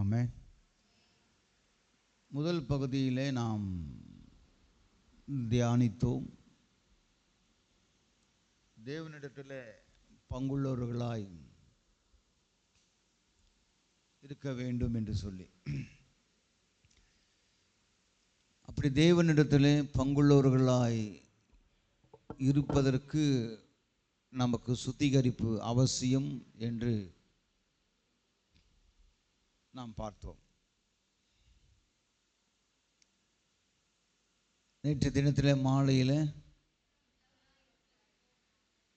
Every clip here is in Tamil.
ஆமென். முதல் பகுதியிலே நாம் தியானித்தோம். தேவனிடத்தில் பங்குள்ளவர்களாய் இருக்க வேண்டும் என்று சொல்லி, அப்படி தேவனிடத்தில் பங்குள்ளவர்களாய் இருப்பதற்கு நமக்கு சுத்திகரிப்பு அவசியம் என்று நாம் பார்த்தோம். நேற்று தினத்தில் மாலையில்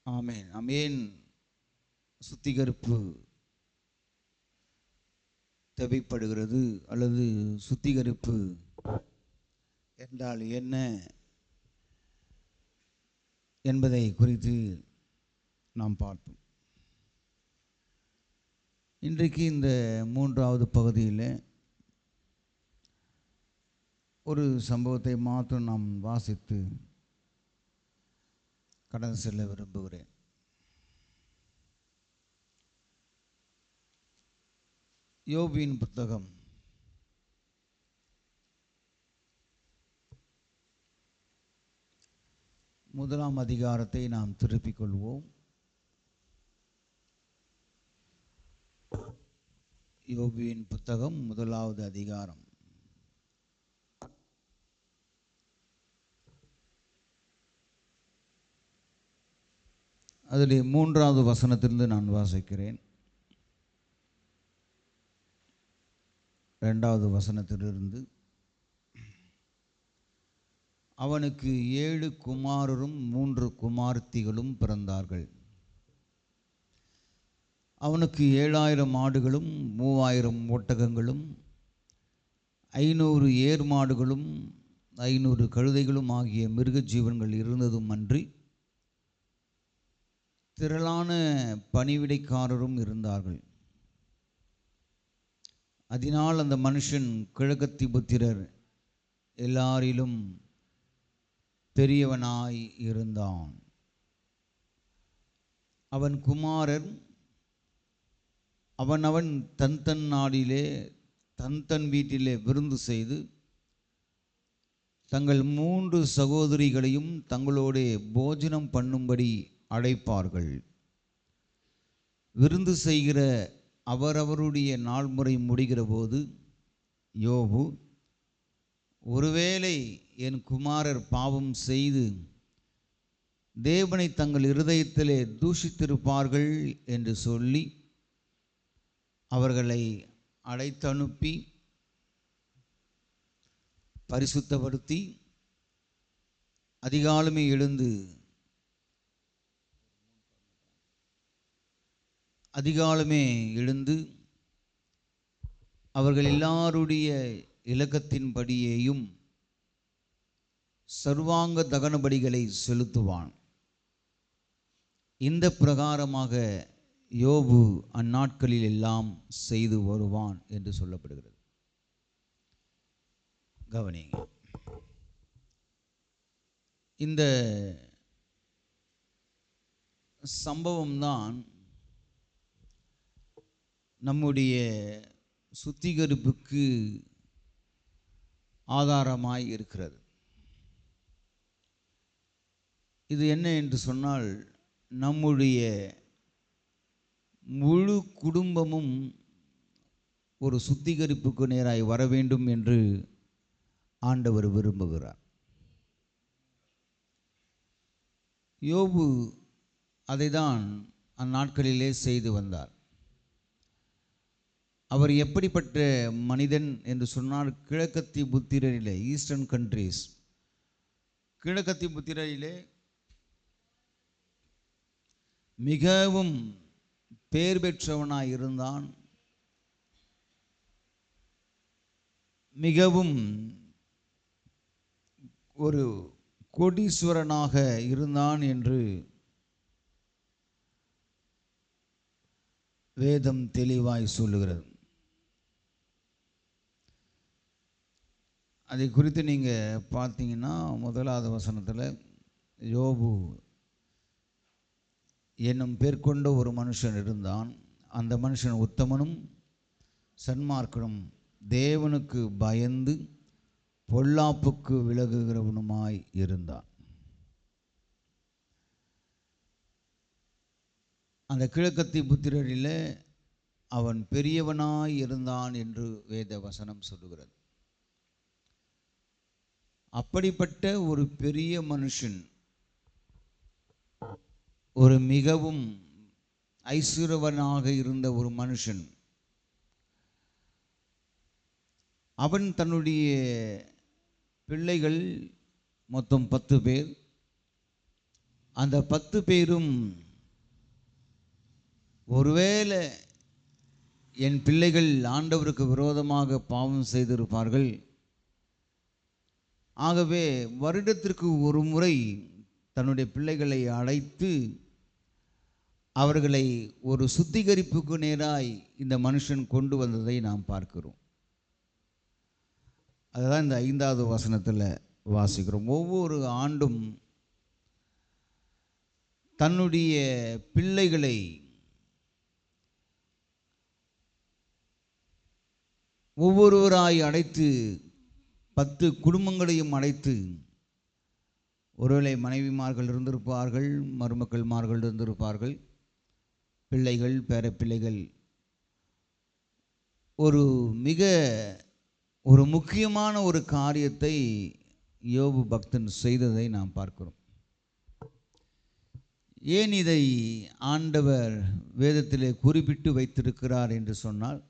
ஆமேன் சுத்திகரிப்பு தேவைப்படுகிறது அல்லது சுத்திகரிப்பு என்றால் என்ன என்பதை குறித்து நாம் பார்த்தோம். இன்றைக்கு இந்த மூன்றாவது பகுதியில் ஒரு சம்பவத்தை மாத்திரம் நாம் வாசித்து கடந்து செல்ல விரும்புகிறேன். யோபின் புத்தகம் 1 அதிகாரத்தை நாம் திருப்பிக் கொள்வோம். யோபின் புத்தகம் 1 அதிகாரம். அதில் 3வது வசனத்திலிருந்து நான் வாசிக்கிறேன். 2வது வசனத்திலிருந்து, அவனுக்கு 7 குமாரரும் 3 குமார்த்திகளும் பிறந்தார்கள். அவனுக்கு 7000 ஆடுகளும் 3000 ஒட்டகங்களும் 500 ஏர் மாடுகளும் 500 கழுதைகளும் ஆகிய மிருக ஜீவன்கள் இருந்ததும் அன்றி திரளான பணிவிடைக்காரரும் இருந்தார்கள். அதனால் அந்த மனுஷன் கிழக்கத்தி புத்திரர் எல்லாரிலும் பெரியவனாய் இருந்தான். அவன் குமாரர் அவனவன் தன் நாடிலே தன் வீட்டிலே விருந்து செய்து தங்கள் 3 சகோதரிகளையும் தங்களோடு போஜனம் பண்ணும்படி அழைப்பார்கள். விருந்து செய்கிற அவரவருடைய நாள்முறை முடிகிற போது யோபு, ஒருவேளை என் குமாரர் பாவம் செய்து தேவனை தங்கள் இருதயத்திலே தூஷித்திருப்பார்கள் என்று சொல்லி அவர்களை அழைத்தனுப்பி பரிசுத்தப்படுத்தி அதிகாலமே எழுந்து அவர்கள் எல்லாருடைய இலக்கத்தின்படியேயும் சர்வாங்க தகனபடிகளை செலுத்துவான். இந்த பிரகாரமாக யோபு அந்நாட்களில் எல்லாம் செய்து வருவான் என்று சொல்லப்படுகிறது. கவனிங்க, இந்த சம்பவம்தான் நம்முடைய சுத்திகரிப்புக்கு ஆதாரமாய் இருக்கிறது. இது என்ன என்று சொன்னால், நம்முடைய முழு குடும்பமும் ஒரு சுத்திகரிப்புக்கு நேராய் வர வேண்டும் என்று ஆண்டவர் விரும்புகிறார். யோபு அதைதான் அந்நாட்களிலே செய்து வந்தார். அவர் எப்படிப்பட்ட மனிதன் என்று சொன்னால், கிழக்கத்தி புத்திரரிலே, ஈஸ்டர்ன் கண்ட்ரீஸ், கிழக்கத்தி புத்திரரிலே மிகவும் பேர் பெற்றவனாய் இருந்தான். மிகவும் ஒரு கோடீஸ்வரனாக இருந்தான் என்று வேதம் தெளிவாய் சொல்லுகிறது. அதை குறித்து நீங்கள் பார்த்தீங்கன்னா 1வது வசனத்தில், யோபு என்னும் பேர் கொண்ட ஒரு மனுஷன் இருந்தான். அந்த மனுஷன் உத்தமனும் சன்மார்க்கனும் தேவனுக்கு பயந்து பொல்லாப்புக்கு விலகுகிறவனுமாய் இருந்தான். அந்த கிழக்கத்தி புத்திரரில் அவன் பெரியவனாய் இருந்தான் என்று வேத வசனம் சொல்லுகிறது. அப்படிப்பட்ட ஒரு பெரிய மனுஷன், ஒரு மிகவும் ஐஸ்வர்யவனாக இருந்த ஒரு மனுஷன், அவன் தன்னுடைய பிள்ளைகள் மொத்தம் 10 பேர். அந்த 10 பேரும் ஒருவேளை என் பிள்ளைகள் ஆண்டவருக்கு விரோதமாக பாவம் செய்திருப்பார்கள், ஆகவே வருடத்திற்கு ஒரு முறை தன்னுடைய பிள்ளைகளை அழைத்து அவர்களை ஒரு சுத்திகரிப்புக்கு நேராய் இந்த மனுஷன் கொண்டு வந்ததை நாம் பார்க்கிறோம். அதுதான் இந்த 5வது வசனத்தில் வாசிக்கிறோம். ஒவ்வொரு ஆண்டும் தன்னுடைய பிள்ளைகளை ஒவ்வொருவராய் அழைத்து 10 குடும்பங்களையும் அழைத்து, ஒருவேளை மனைவிமார்கள் இருந்திருப்பார்கள், மருமக்கள்மார்கள் இருந்திருப்பார்கள், பிள்ளைகள், பேரப்பிள்ளைகள், ஒரு முக்கியமான ஒரு காரியத்தை யோபு பக்தன் செய்ததை நாம் பார்க்கிறோம். ஏன் இதை ஆண்டவர் வேதத்திலே குறிப்பிட்டு வைத்திருக்கிறார் என்று சொன்னால்,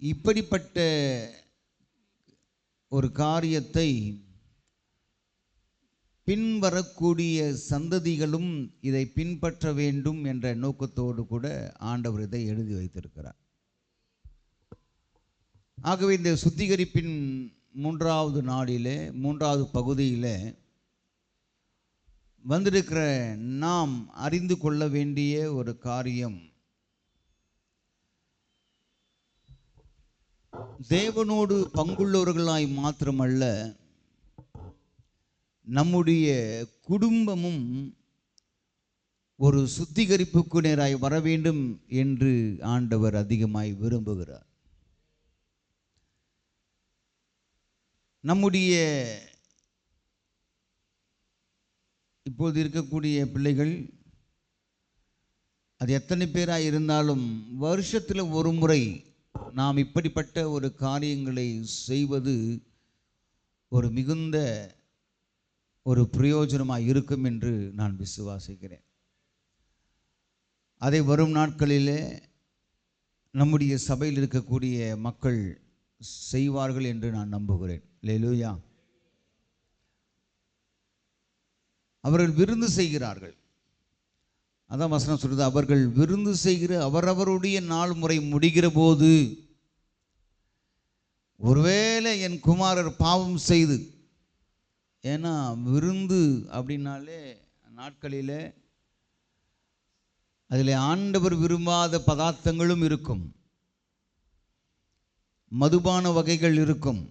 இப்படிப்பட்ட ஒரு காரியத்தை பின்வரக்கூடிய சந்ததிகளும் இதை பின்பற்ற வேண்டும் என்ற நோக்கத்தோடு கூட ஆண்டவர் இதை எழுதி வைத்திருக்கிறார். ஆகவே இந்த சுத்திகரிப்பின் 3வது நாளிலே 3வது பகுதியில் வந்திருக்கிற நாம் அறிந்து கொள்ள வேண்டிய ஒரு காரியம், தேவனோடு பங்குள்ளவர்களாய் மாத்திரமல்ல, நம்முடைய குடும்பமும் ஒரு சுத்திகரிப்புக்கு நேராய் வர வேண்டும் என்று ஆண்டவர் அதிகமாய் விரும்புகிறார். நம்முடைய இப்போது இருக்கக்கூடிய பிள்ளைகள், அது எத்தனை பேராக இருந்தாலும், வருஷத்தில் ஒரு முறை நாம் இப்படிப்பட்ட ஒரு காரியங்களை செய்வது ஒரு மிகுந்த ஒரு பிரயோஜனமாக இருக்கும் என்று நான் விசுவாசிக்கிறேன். அதை வரும் நாட்களிலே நம்முடைய சபையில் இருக்கக்கூடிய மக்கள் செய்வார்கள் என்று நான் நம்புகிறேன். அல்லேலூயா. அவர்கள் விருந்து செய்கிறார்கள். அதான் வசனம் சொல்றது, அவர்கள் விருந்து செய்கிற அவரவருடைய நாள் முறை முடிகிற போது, ஒருவேளை என் குமாரர் பாவம் செய்து, ஏன்னா விருந்து அப்படின்னாலே நாட்களில் அதில் ஆண்டவர் விரும்பாத பதார்த்தங்களும் இருக்கும், மதுபான வகைகள் இருக்கும்.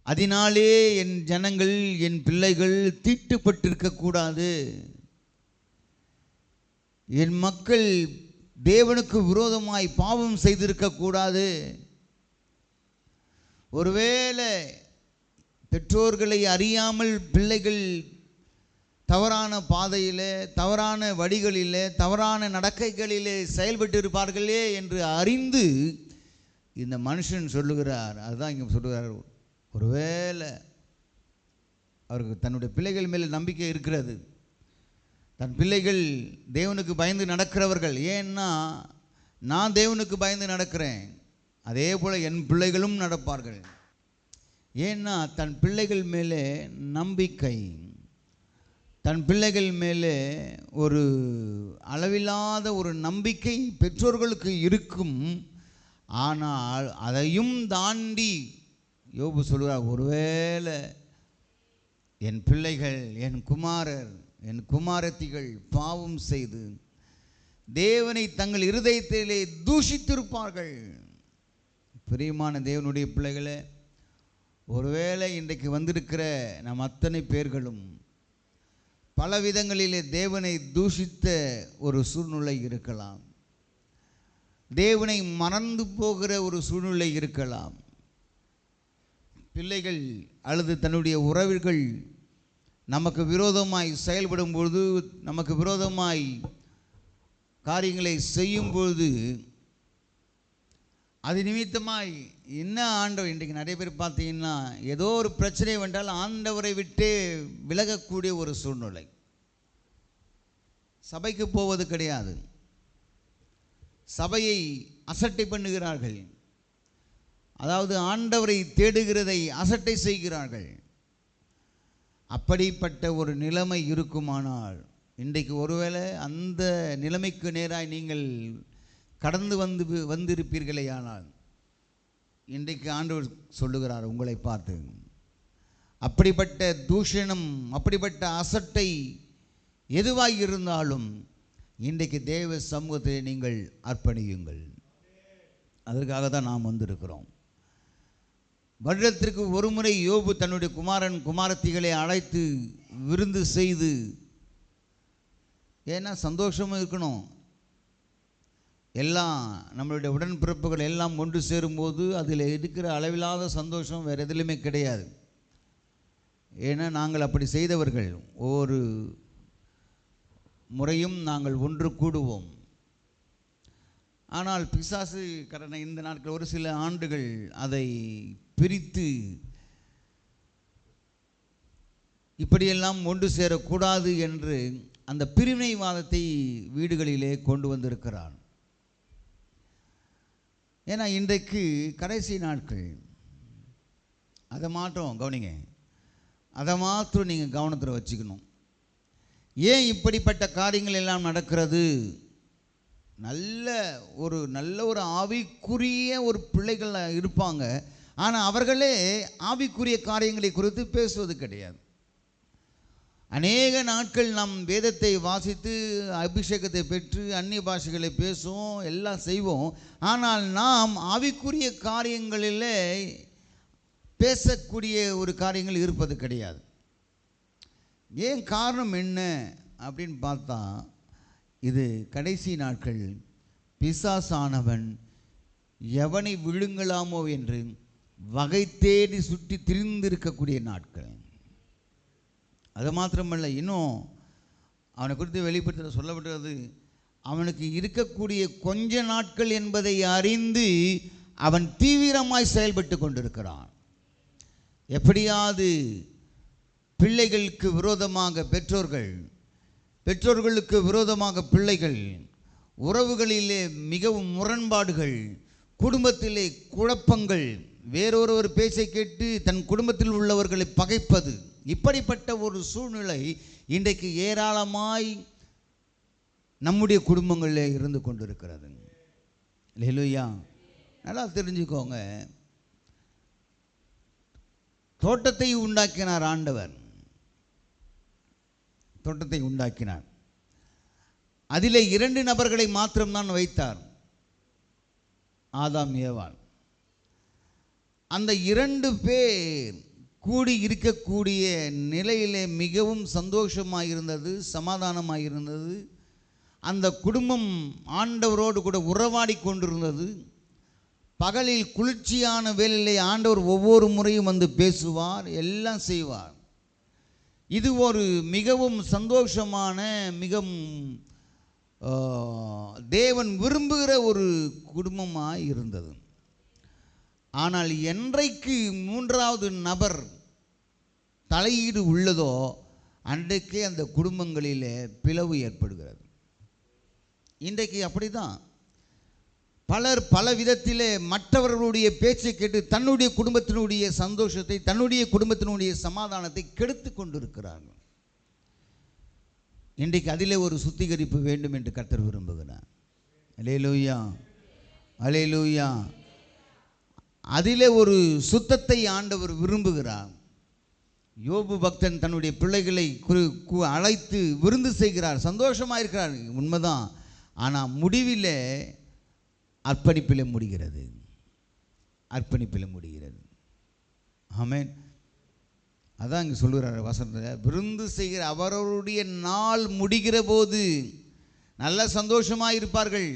அதனாலே என் ஜனங்கள், என் பிள்ளைகள் தீட்டுப்பட்டிருக்கக்கூடாது, என் மக்கள் தேவனுக்கு விரோதமாய் பாவம் செய்திருக்கக்கூடாது. ஒருவேளை பெற்றோர்களை அறியாமல் பிள்ளைகள் தவறான பாதையிலே, தவறான வழிகளிலே, தவறான நடக்கைகளிலே செயல்பட்டு இருப்பார்களே என்று அறிந்து இந்த மனுஷன் சொல்லுகிறார். அதுதான் இங்கே சொல்லுகிறார், ஒருவேளை அவருக்கு தன்னுடைய பிள்ளைகள் மேலே நம்பிக்கை இருக்கிறது, தன் பிள்ளைகள் தேவனுக்கு பயந்து நடக்கிறவர்கள், ஏன்னா நான் தேவனுக்கு பயந்து நடக்கிறேன், அதே போல் என் பிள்ளைகளும் நடப்பார்கள். ஏன்னா தன் பிள்ளைகள் மேலே நம்பிக்கை, தன் பிள்ளைகள் மேலே ஒரு அளவில்லாத ஒரு நம்பிக்கை பெற்றோர்களுக்கு இருக்கும். ஆனால் அதையும் தாண்டி யோபு சொல்கிறார், ஒருவேளை என் பிள்ளைகள், என் குமாரர், என் குமாரத்திகள் பாவம் செய்து தேவனை தங்கள் இருதயத்திலே தூஷித்திருப்பார்கள். பிரியமான தேவனுடைய பிள்ளைகளே, ஒருவேளை இன்றைக்கு வந்திருக்கிற நம் அத்தனை பேர்களும் பல விதங்களிலே தேவனை தூஷித்த ஒரு சூழ்நிலை இருக்கலாம். தேவனை மறந்து போகிற ஒரு சூழ்நிலை இருக்கலாம். பிள்ளைகள் அல்லது தன்னுடைய உறவுகள் நமக்கு விரோதமாய் செயல்படும் பொழுது, நமக்கு விரோதமாய் காரியங்களை செய்யும்பொழுது, அது நிமித்தமாய் என்ன ஆண்டவர், இன்றைக்கு நிறைய பேர் பார்த்தீங்கன்னா ஏதோ ஒரு பிரச்சனை வந்தால் ஆண்டவரை விட்டே விலகக்கூடிய ஒரு சூழ்நிலை. சபைக்கு போவது கிடையாது, சபையை அசட்டை பண்ணுகிறார்கள். அதாவது ஆண்டவரை தேடுகிறதை அசட்டை செய்கிறார்கள். அப்படிப்பட்ட ஒரு நிலைமை இருக்குமானால், இன்றைக்கு ஒருவேளை அந்த நிலைமைக்கு நேராக நீங்கள் கடந்து வந்திருப்பீர்களே ஆனால், இன்றைக்கு ஆண்டவர் சொல்லுகிறார் உங்களை பார்த்து, அப்படிப்பட்ட தூஷணம், அப்படிப்பட்ட அசட்டை எதுவாக இருந்தாலும் இன்றைக்கு தேவ சமூகத்தை நீங்கள் அர்ப்பணியுங்கள். அதற்காக தான் நாம் வந்திருக்கிறோம். வருடத்திற்கு ஒரு முறை யோபு தன்னுடைய குமாரன் குமாரத்திகளை அழைத்து விருந்து செய்து, ஏன்னா சந்தோஷமும் இருக்கணும். எல்லாம் நம்மளுடைய உடன்பிறப்புகள் எல்லாம் ஒன்று சேரும்போது அதில் இருக்கிற அளவில்லாத சந்தோஷம் வேறு எதிலுமே கிடையாது. ஏன்னா நாங்கள் அப்படி செய்தவர்கள். ஒவ்வொரு முறையும் நாங்கள் ஒன்று கூடுவோம். ஆனால் பிசாசு கடந்த இந்த நாட்கள் ஒரு சில ஆண்டுகள் அதை பிரித்து இப்படியெல்லாம் ஒன்று சேரக்கூடாது என்று அந்த பிரிவினைவாதத்தை வீடுகளிலே கொண்டு வந்திருக்கிறான். ஏன்னா இன்றைக்கு கடைசி நாட்கள், அதை மாற்றம் கவனிங்க, அதை மாத்திரம் நீங்கள் கவனத்தில் வச்சுக்கணும். ஏன் இப்படிப்பட்ட காரியங்கள் எல்லாம் நடக்கிறது? நல்ல ஒரு ஆவிக்குரிய ஒரு பிள்ளைகள் இருப்பாங்க, ஆனால் அவர்களே ஆவிக்குரிய காரியங்களை குறித்து பேசுவது கிடையாது. அநேக நாட்கள் நாம் வேதத்தை வாசித்து அபிஷேகத்தை பெற்று அந்நிய பாஷைகளை பேசுவோம், எல்லாம் செய்வோம். ஆனால் நாம் ஆவிக்குரிய காரியங்களில் பேசக்கூடிய ஒரு காரியங்கள் இருப்பது கிடையாது. ஏன் காரணம் என்ன அப்படின்னு பார்த்தா, இது கடைசி நாட்கள். பிசாசானவன் எவனை விழுங்கலாமோ என்று வகை தேடி சுற்றி திரிந்திருக்கக்கூடிய நாட்கள். அது மாத்திரமல்ல, இன்னும் அவனை குறித்து வெளிப்படுத்த சொல்லப்பட்டது, அவனுக்கு இருக்கக்கூடிய கொஞ்ச நாட்கள் என்பதை அறிந்து அவன் தீவிரமாய் செயல்பட்டு கொண்டிருக்கிறான். எப்படியாவது பிள்ளைகளுக்கு விரோதமாக பெற்றோர்கள், பெற்றோர்களுக்கு விரோதமாக பிள்ளைகள், உறவுகளிலே மிகவும் முரண்பாடுகள், குடும்பத்திலே குழப்பங்கள், வேறொருவர் பேச்சை கேட்டு தன் குடும்பத்தில் உள்ளவர்களை பகைப்பது, இப்படிப்பட்ட ஒரு சூழ்நிலை இன்றைக்கு ஏராளமாய் நம்முடைய குடும்பங்களில் இருந்து கொண்டிருக்கிறது. அல்லேலூயா. நல்லா தெரிஞ்சுக்கோங்க, தோட்டத்தை உண்டாக்கினார் ஆண்டவர், தோட்டத்தை உண்டாக்கினார். அதிலே 2 நபர்களை மாத்திரம்தான் வைத்தார், ஆதாம் ஏவாள். அந்த 2 பேர் கூடி இருக்கக்கூடிய நிலையிலே மிகவும் சந்தோஷமாக இருந்தது, சமாதானமாக இருந்தது. அந்த குடும்பம் ஆண்டவரோடு கூட உறவாடி கொண்டிருந்தது. பகலில் குளிர்ச்சியான வேளையிலே ஆண்டவர் ஒவ்வொரு முறையும் வந்து பேசுவார், எல்லாம் செய்வார். இது ஒரு மிகவும் சந்தோஷமான, மிகவும் தேவன் விரும்புகிற ஒரு குடும்பமாக இருந்தது. ஆனால் என்றைக்கு 3வது நபர் தலையீடு உள்ளதோ அன்றைக்கே அந்த குடும்பங்களிலே பிளவு ஏற்படுகிறது. இன்றைக்கு அப்படிதான் பலர் பல விதத்திலே மற்றவர்களுடைய பேச்சை கேட்டு தன்னுடைய குடும்பத்தினுடைய சந்தோஷத்தை, தன்னுடைய குடும்பத்தினுடைய சமாதானத்தை கெடுத்து கொண்டிருக்கிறார்கள். இன்றைக்கு அதிலே ஒரு சுத்திகரிப்பு வேண்டும் என்று கர்த்தர் விரும்புகிறார். அல்லேலூயா, அல்லேலூயா. அதிலே ஒரு சுத்தத்தை ஆண்டவர் விரும்புகிறார். யோபு பக்தன் தன்னுடைய பிள்ளைகளை அழைத்து விருந்து செய்கிறார், சந்தோஷமாக இருக்கிறார், உண்மைதான். ஆனால் முடிவில் அர்ப்பணிப்பில் முடிகிறது, அர்ப்பணிப்பில் முடிகிறது. ஆமென். அதான் இங்கே சொல்லுகிறார் வசனத்தில், விருந்து செய்கிற அவரவருடைய நாள் முடிகிற போது நல்ல சந்தோஷமாக இருப்பார்கள்,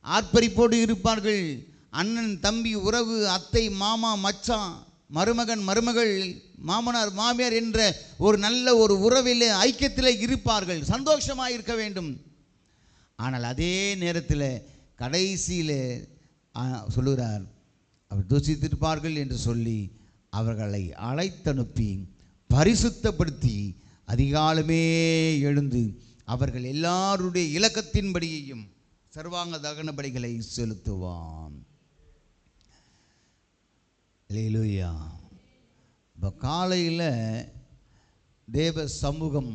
ஆர்ப்பரிப்போடு இருப்பார்கள். அண்ணன் தம்பி உறவு, அத்தை மாமா மச்சான், மருமகன் மருமகள், மாமனார் மாமியார் என்ற ஒரு நல்ல ஒரு உறவிலே ஐக்கியத்தில் இருப்பார்கள், சந்தோஷமாக இருக்க வேண்டும். ஆனால் அதே நேரத்தில் கடைசியில் சொல்லுகிறார், அவர் தூசித்திருப்பார்கள் என்று சொல்லி அவர்களை அழைத்தனுப்பி பரிசுத்தப்படுத்தி அதிகாலமே எழுந்து அவர்கள் எல்லாருடைய இலக்கத்தின்படியையும் சர்வாங்க தகன பலிகளை செலுத்துவான். அல்லேலூயா. இப்போ காலையில் தேவ சமூகம்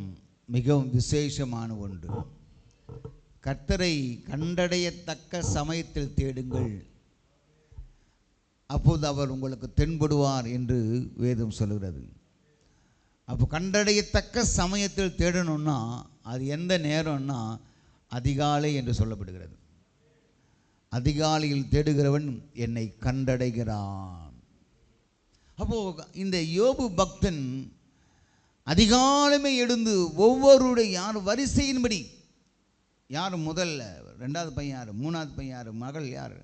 மிகவும் விசேஷமான ஒன்று. கர்த்தரை கண்டடையத்தக்க சமயத்தில் தேடுங்கள், அப்போது அவர் உங்களுக்கு தென்படுவார் என்று வேதம் சொல்கிறது. அப்போ கண்டடையத்தக்க சமயத்தில் தேடணும்னா அது எந்த நேரம்னா அதிகாலை என்று சொல்லப்படுகிறது. அதிகாலையில் தேடுகிறவன் என்னை கண்டடைகிறான். அப்போது இந்த யோபு பக்தன் அதிகாலமே எழுந்து ஒவ்வொருடைய யார் வரிசையின்படி, யார் முதல்ல, ரெண்டாவது பையன் யார், மூணாவது பையன் யார், மகள் யார்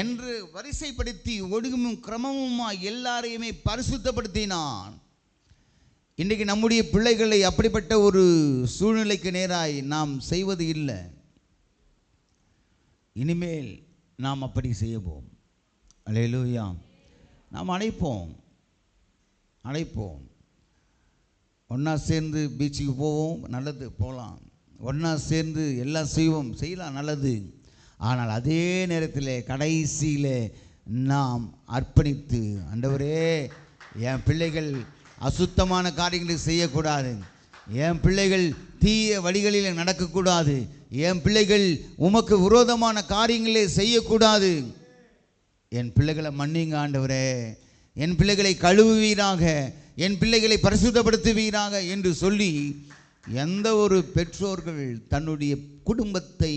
என்று வரிசைப்படுத்தி ஒழுங்கும் கிரமமுமாய் எல்லாரையுமே பரிசுத்தப்படுத்தினான். இன்றைக்கு நம்முடைய பிள்ளைகளை அப்படிப்பட்ட ஒரு சூழ்நிலைக்கு நேராய் நாம் செய்வது இல்லை. இனிமேல் நாம் அப்படி செய்யவோம். அல்லேலூயா. நாம் அழைப்போம், ஒன்றா சேர்ந்து பீச்சுக்கு போவோம், நல்லது, போகலாம். ஒன்றா சேர்ந்து எல்லாம் செய்யலாம், நல்லது. ஆனால் அதே நேரத்தில் கடைசியில் நாம் அர்ப்பணித்து, ஆண்டவரே என் பிள்ளைகள் அசுத்தமான காரியங்களை செய்யக்கூடாது, என் பிள்ளைகள் தீய வழிகளில் நடக்கக்கூடாது, என் பிள்ளைகள் உமக்கு விரோதமான காரியங்களே செய்யக்கூடாது, என் பிள்ளைகளை மன்னிங்க ஆண்டவரே, என் பிள்ளைகளை கழுவுவீராக, என் பிள்ளைகளை பரிசுத்தப்படுத்துவீராக என்று சொல்லி எந்த ஒரு பெற்றோர்கள் தன்னுடைய குடும்பத்தை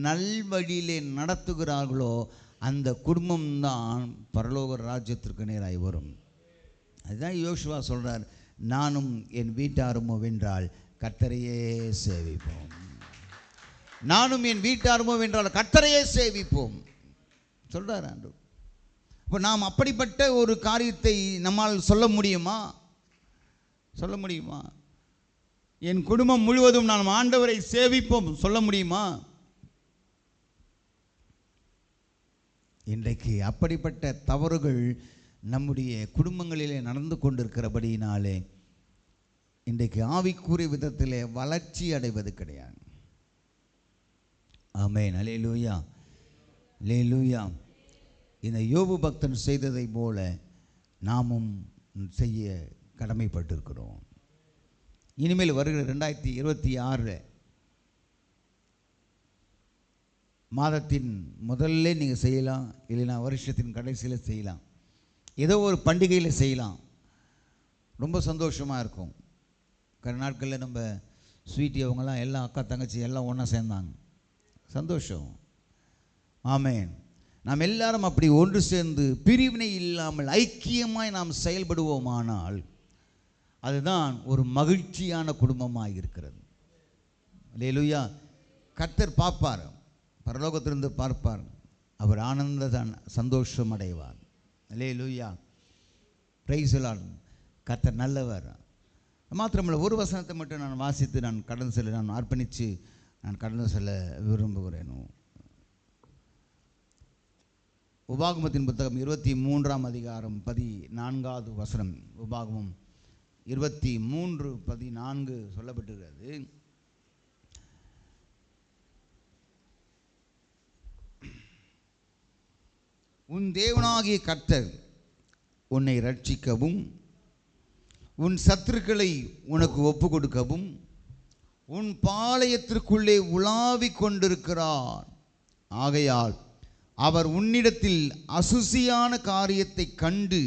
நல்வழியிலே நடத்துகிறார்களோ அந்த குடும்பம்தான் பரலோக ராஜ்யத்திற்கு நேராய் வரும். அதுதான் யோசுவா சொல்கிறார், நானும் என் வீட்டாருமோ வென்றால் கர்த்தரையே சேவிப்போம், நானும் என் வீட்டாருமோ வென்றால் கர்த்தரையே சேவிப்போம் சொல்கிறார் ஆண்டவர். இப்போ நாம் அப்படிப்பட்ட ஒரு காரியத்தை நம்மால் சொல்ல முடியுமா? என் குடும்பம் முழுவதும் நாம் ஆண்டவரை சேவிப்போம் சொல்ல முடியுமா? இன்றைக்கு அப்படிப்பட்ட தவறுகள் நம்முடைய குடும்பங்களிலே நடந்து கொண்டிருக்கிறபடியினாலே இன்றைக்கு ஆவிக்குரிய விதத்திலே வளர்ச்சி அடைவது கிடையாது. ஆமென். அல்லேலூயா, அல்லேலூயா. இந்த யோபு பக்தன் செய்ததை போல நாமும் செய்ய கடமைப்பட்டிருக்கிறோம். இனிமேல் வருகிற 2026 மாதத்தின் முதல்ல நீங்கள் செய்யலாம், இல்லைனா வருஷத்தின் கடைசியில் செய்யலாம், ஏதோ ஒரு பண்டிகையில் செய்யலாம், ரொம்ப சந்தோஷமாக இருக்கும். நாட்களில் நம்ம ஸ்வீட்டி அவங்கெல்லாம் எல்லாம் அக்கா தங்கச்சி எல்லாம் ஒன்றா சேர்ந்தாங்க, சந்தோஷம். ஆமென். நாம் எல்லாரும் அப்படி ஒன்று சேர்ந்து பிரிவினை இல்லாமல் ஐக்கியமாய் நாம் செயல்படுவோமானால் அதுதான் ஒரு மகிழ்ச்சியான குடும்பமாக இருக்கிறது. அல்லேலூயா. கர்த்தர் பார்ப்பார், பரலோகத்திலிருந்து பார்ப்பார், அவர் ஆனந்த சந்தோஷம் அடைவார். அல்லேலூயா, பிரைஸ் தி லார்ட். கர்த்தர் நல்லவர். மாத்திரமல்ல, ஒரு வசனத்தை மட்டும் நான் வாசித்து நான் அர்ப்பணித்து கடந்து செல்ல விரும்புகிறேன். உபாகமத்தின் புத்தகம் 23ஆம் அதிகாரம் 14வது வசனம். உபாகமம் 23:14 சொல்லப்பட்டிருக்கிறது. உன் தேவனாகிய கர்த்தர் உன்னை ரட்சிக்கவும் உன் சத்துருக்களை உனக்கு ஒப்பு கொடுக்கவும் உன் பாளையத்திற்குள்ளே உலாவிக் கொண்டிருக்கிறார். ஆகையால் அவர் உன்னிடத்தில் அசுசியான காரியத்தை கண்டு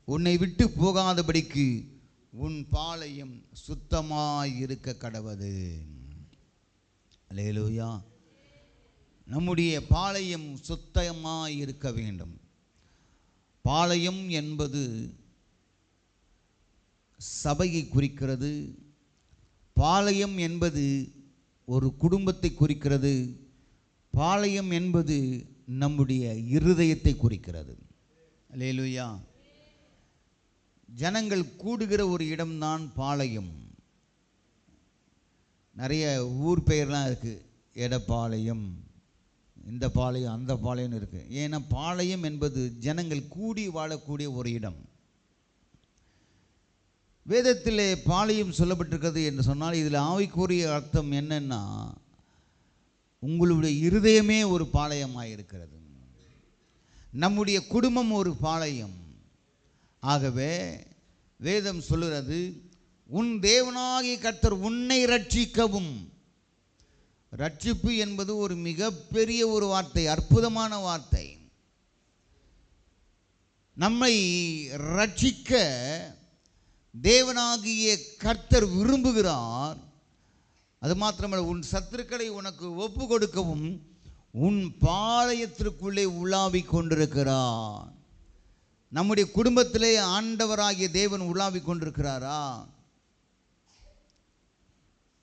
உன்னை விட்டு போகாதபடிக்கு உன் பாளையம் சுத்தமாயிருக்க கடவது. அல்லேலூயா. நம்முடைய பாளையம் சுத்தமாயிருக்க வேண்டும். பாளையம் என்பது சபையை குறிக்கிறது. பாளையம் என்பது ஒரு குடும்பத்தை குறிக்கிறது. பாளையம் என்பது நம்முடைய இருதயத்தை குறிக்கிறது. அல்லேலூயா. ஜனங்கள் கூடுகிற ஒரு இடம்தான் பாளையம். நிறைய ஊர் பெயர்லாம் இருக்குது. எடப்பாளையம், இந்த பாளையம், அந்த பாளையம்னு இருக்குது. ஏன்னா பாளையம் என்பது ஜனங்கள் கூடி வாழக்கூடிய ஒரு இடம். வேதத்திலே பாளையம் சொல்லப்பட்டிருக்கிறது என்று சொன்னால் இதில் ஆவிக்குரிய அர்த்தம் என்னன்னா, உங்களுடைய இருதயமே ஒரு பாளையமாக இருக்கிறது. நம்முடைய குடும்பம் ஒரு பாளையம். ஆகவே வேதம் சொல்லுகிறது, உன் தேவனாகிய கர்த்தர் உன்னை ரட்சிக்கவும். ரட்சிப்பு என்பது ஒரு மிகப்பெரிய ஒரு வார்த்தை, அற்புதமான வார்த்தை. நம்மை ரட்சிக்க தேவனாகிய கர்த்தர் விரும்புகிறார். அது மாத்திரமல்ல, உன் சத்துருக்களை உனக்கு ஒப்பு கொடுக்கவும் உன் பாளையத்திற்குள்ளே உலாவிக் கொண்டிருக்கிறார். நம்முடைய குடும்பத்திலே ஆண்டவராகிய தேவன் உலாவிக் கொண்டிருக்கிறாரா?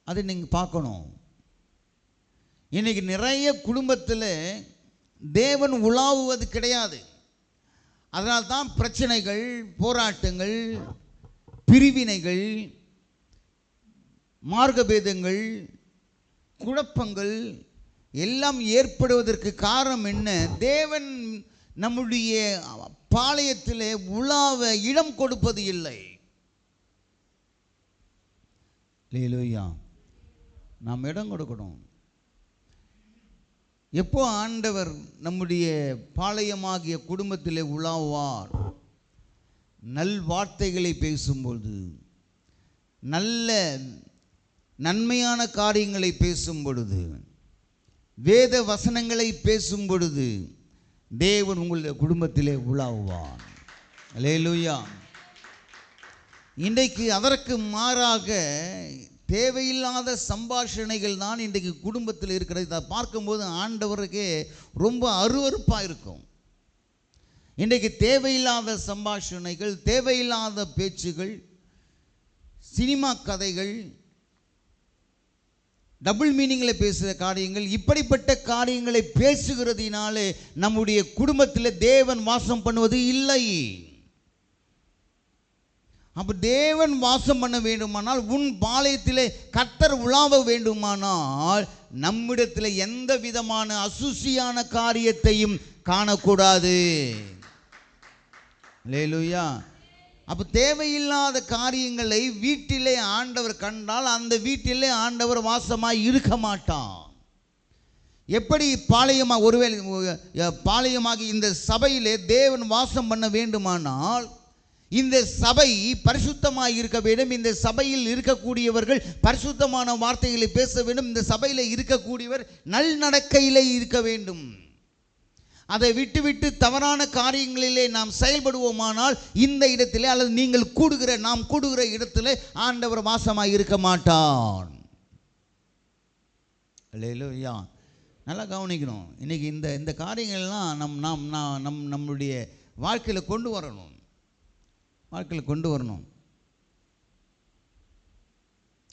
அதை நீங்கள் பார்க்கணும். இன்னைக்கு நிறைய குடும்பத்தில் தேவன் உலாவுவது கிடையாது. அதனால்தான் பிரச்சனைகள், போராட்டங்கள், பிரிவினைகள், மார்க்கபேதங்கள், குழப்பங்கள் எல்லாம் ஏற்படுவதற்கு காரணம் என்ன? தேவன் நம்முடைய பாளையத்திலே உலாவ இடம் கொடுப்பது இல்லை. அல்லேலூயா. நாம் இடம் கொடுக்கணும். எப்போ ஆண்டவர் நம்முடைய பாளையமாகிய குடும்பத்திலே உலாவார்? நல் வார்த்தைகளை பேசும்பொழுது, நல்ல நன்மையான காரியங்களை பேசும் பொழுது, வேத வசனங்களை பேசும் பொழுது தேவன் உங்களுடைய குடும்பத்திலே உலாவுவார். அல்லேலூயா. இன்றைக்கு அதற்கு மாறாக தேவையில்லாத சம்பாஷணைகள் தான் இன்றைக்கு குடும்பத்தில் இருக்கிறது. இதை பார்க்கும்போது ஆண்டவருக்கே ரொம்ப அருவருப்பாக இருக்கும். இன்றைக்கு தேவையில்லாத சம்பாஷணைகள், தேவையில்லாத பேச்சுகள், சினிமா கதைகள், டபுள் மீனிங்கில் பேசுகிற காரியங்கள், இப்படிப்பட்ட காரியங்களை பேசுகிறதினாலே நம்முடைய குடும்பத்தில் தேவன் வாசம் பண்ணுவது இல்லை. அப்போ தேவன் வாசம் பண்ண வேண்டுமானால், உன் பாளையத்திலே கர்த்தர் உலாவ வேண்டுமானால், நம்மிடத்தில் எந்த விதமான அசுசியான காரியத்தையும் காணக்கூடாது. அல்லேலூயா. அப்போ தேவையில்லாத காரியங்களை வீட்டிலே ஆண்டவர் கண்டால் அந்த வீட்டிலே ஆண்டவர் வாசமாய் இருக்க மாட்டான். எப்படி பாளையமாக, ஒருவேளை பாளையமாகி இந்த சபையிலே தேவன் வாசம் பண்ண வேண்டுமானால் இந்த சபை பரிசுத்தமாக இருக்க வேண்டும். இந்த சபையில் இருக்கக்கூடியவர்கள் பரிசுத்தமான வார்த்தைகளை பேச வேண்டும். இந்த சபையில் இருக்கக்கூடியவர் நல்நடக்கையிலே இருக்க வேண்டும். அதை விட்டுவிட்டு தவறான காரியங்களிலே நாம் செயல்படுவோமானால் இந்த இடத்திலே, அல்லது நீங்கள் நாம் கூடுகிற இடத்திலே ஆண்டவர் வாசமாக இருக்க மாட்டான். அல்லேலூயா. நல்லா கவனிக்கணும். இன்னைக்கு இந்த காரியங்கள்லாம் நம்முடைய வாழ்க்கையில் கொண்டு வரணும்.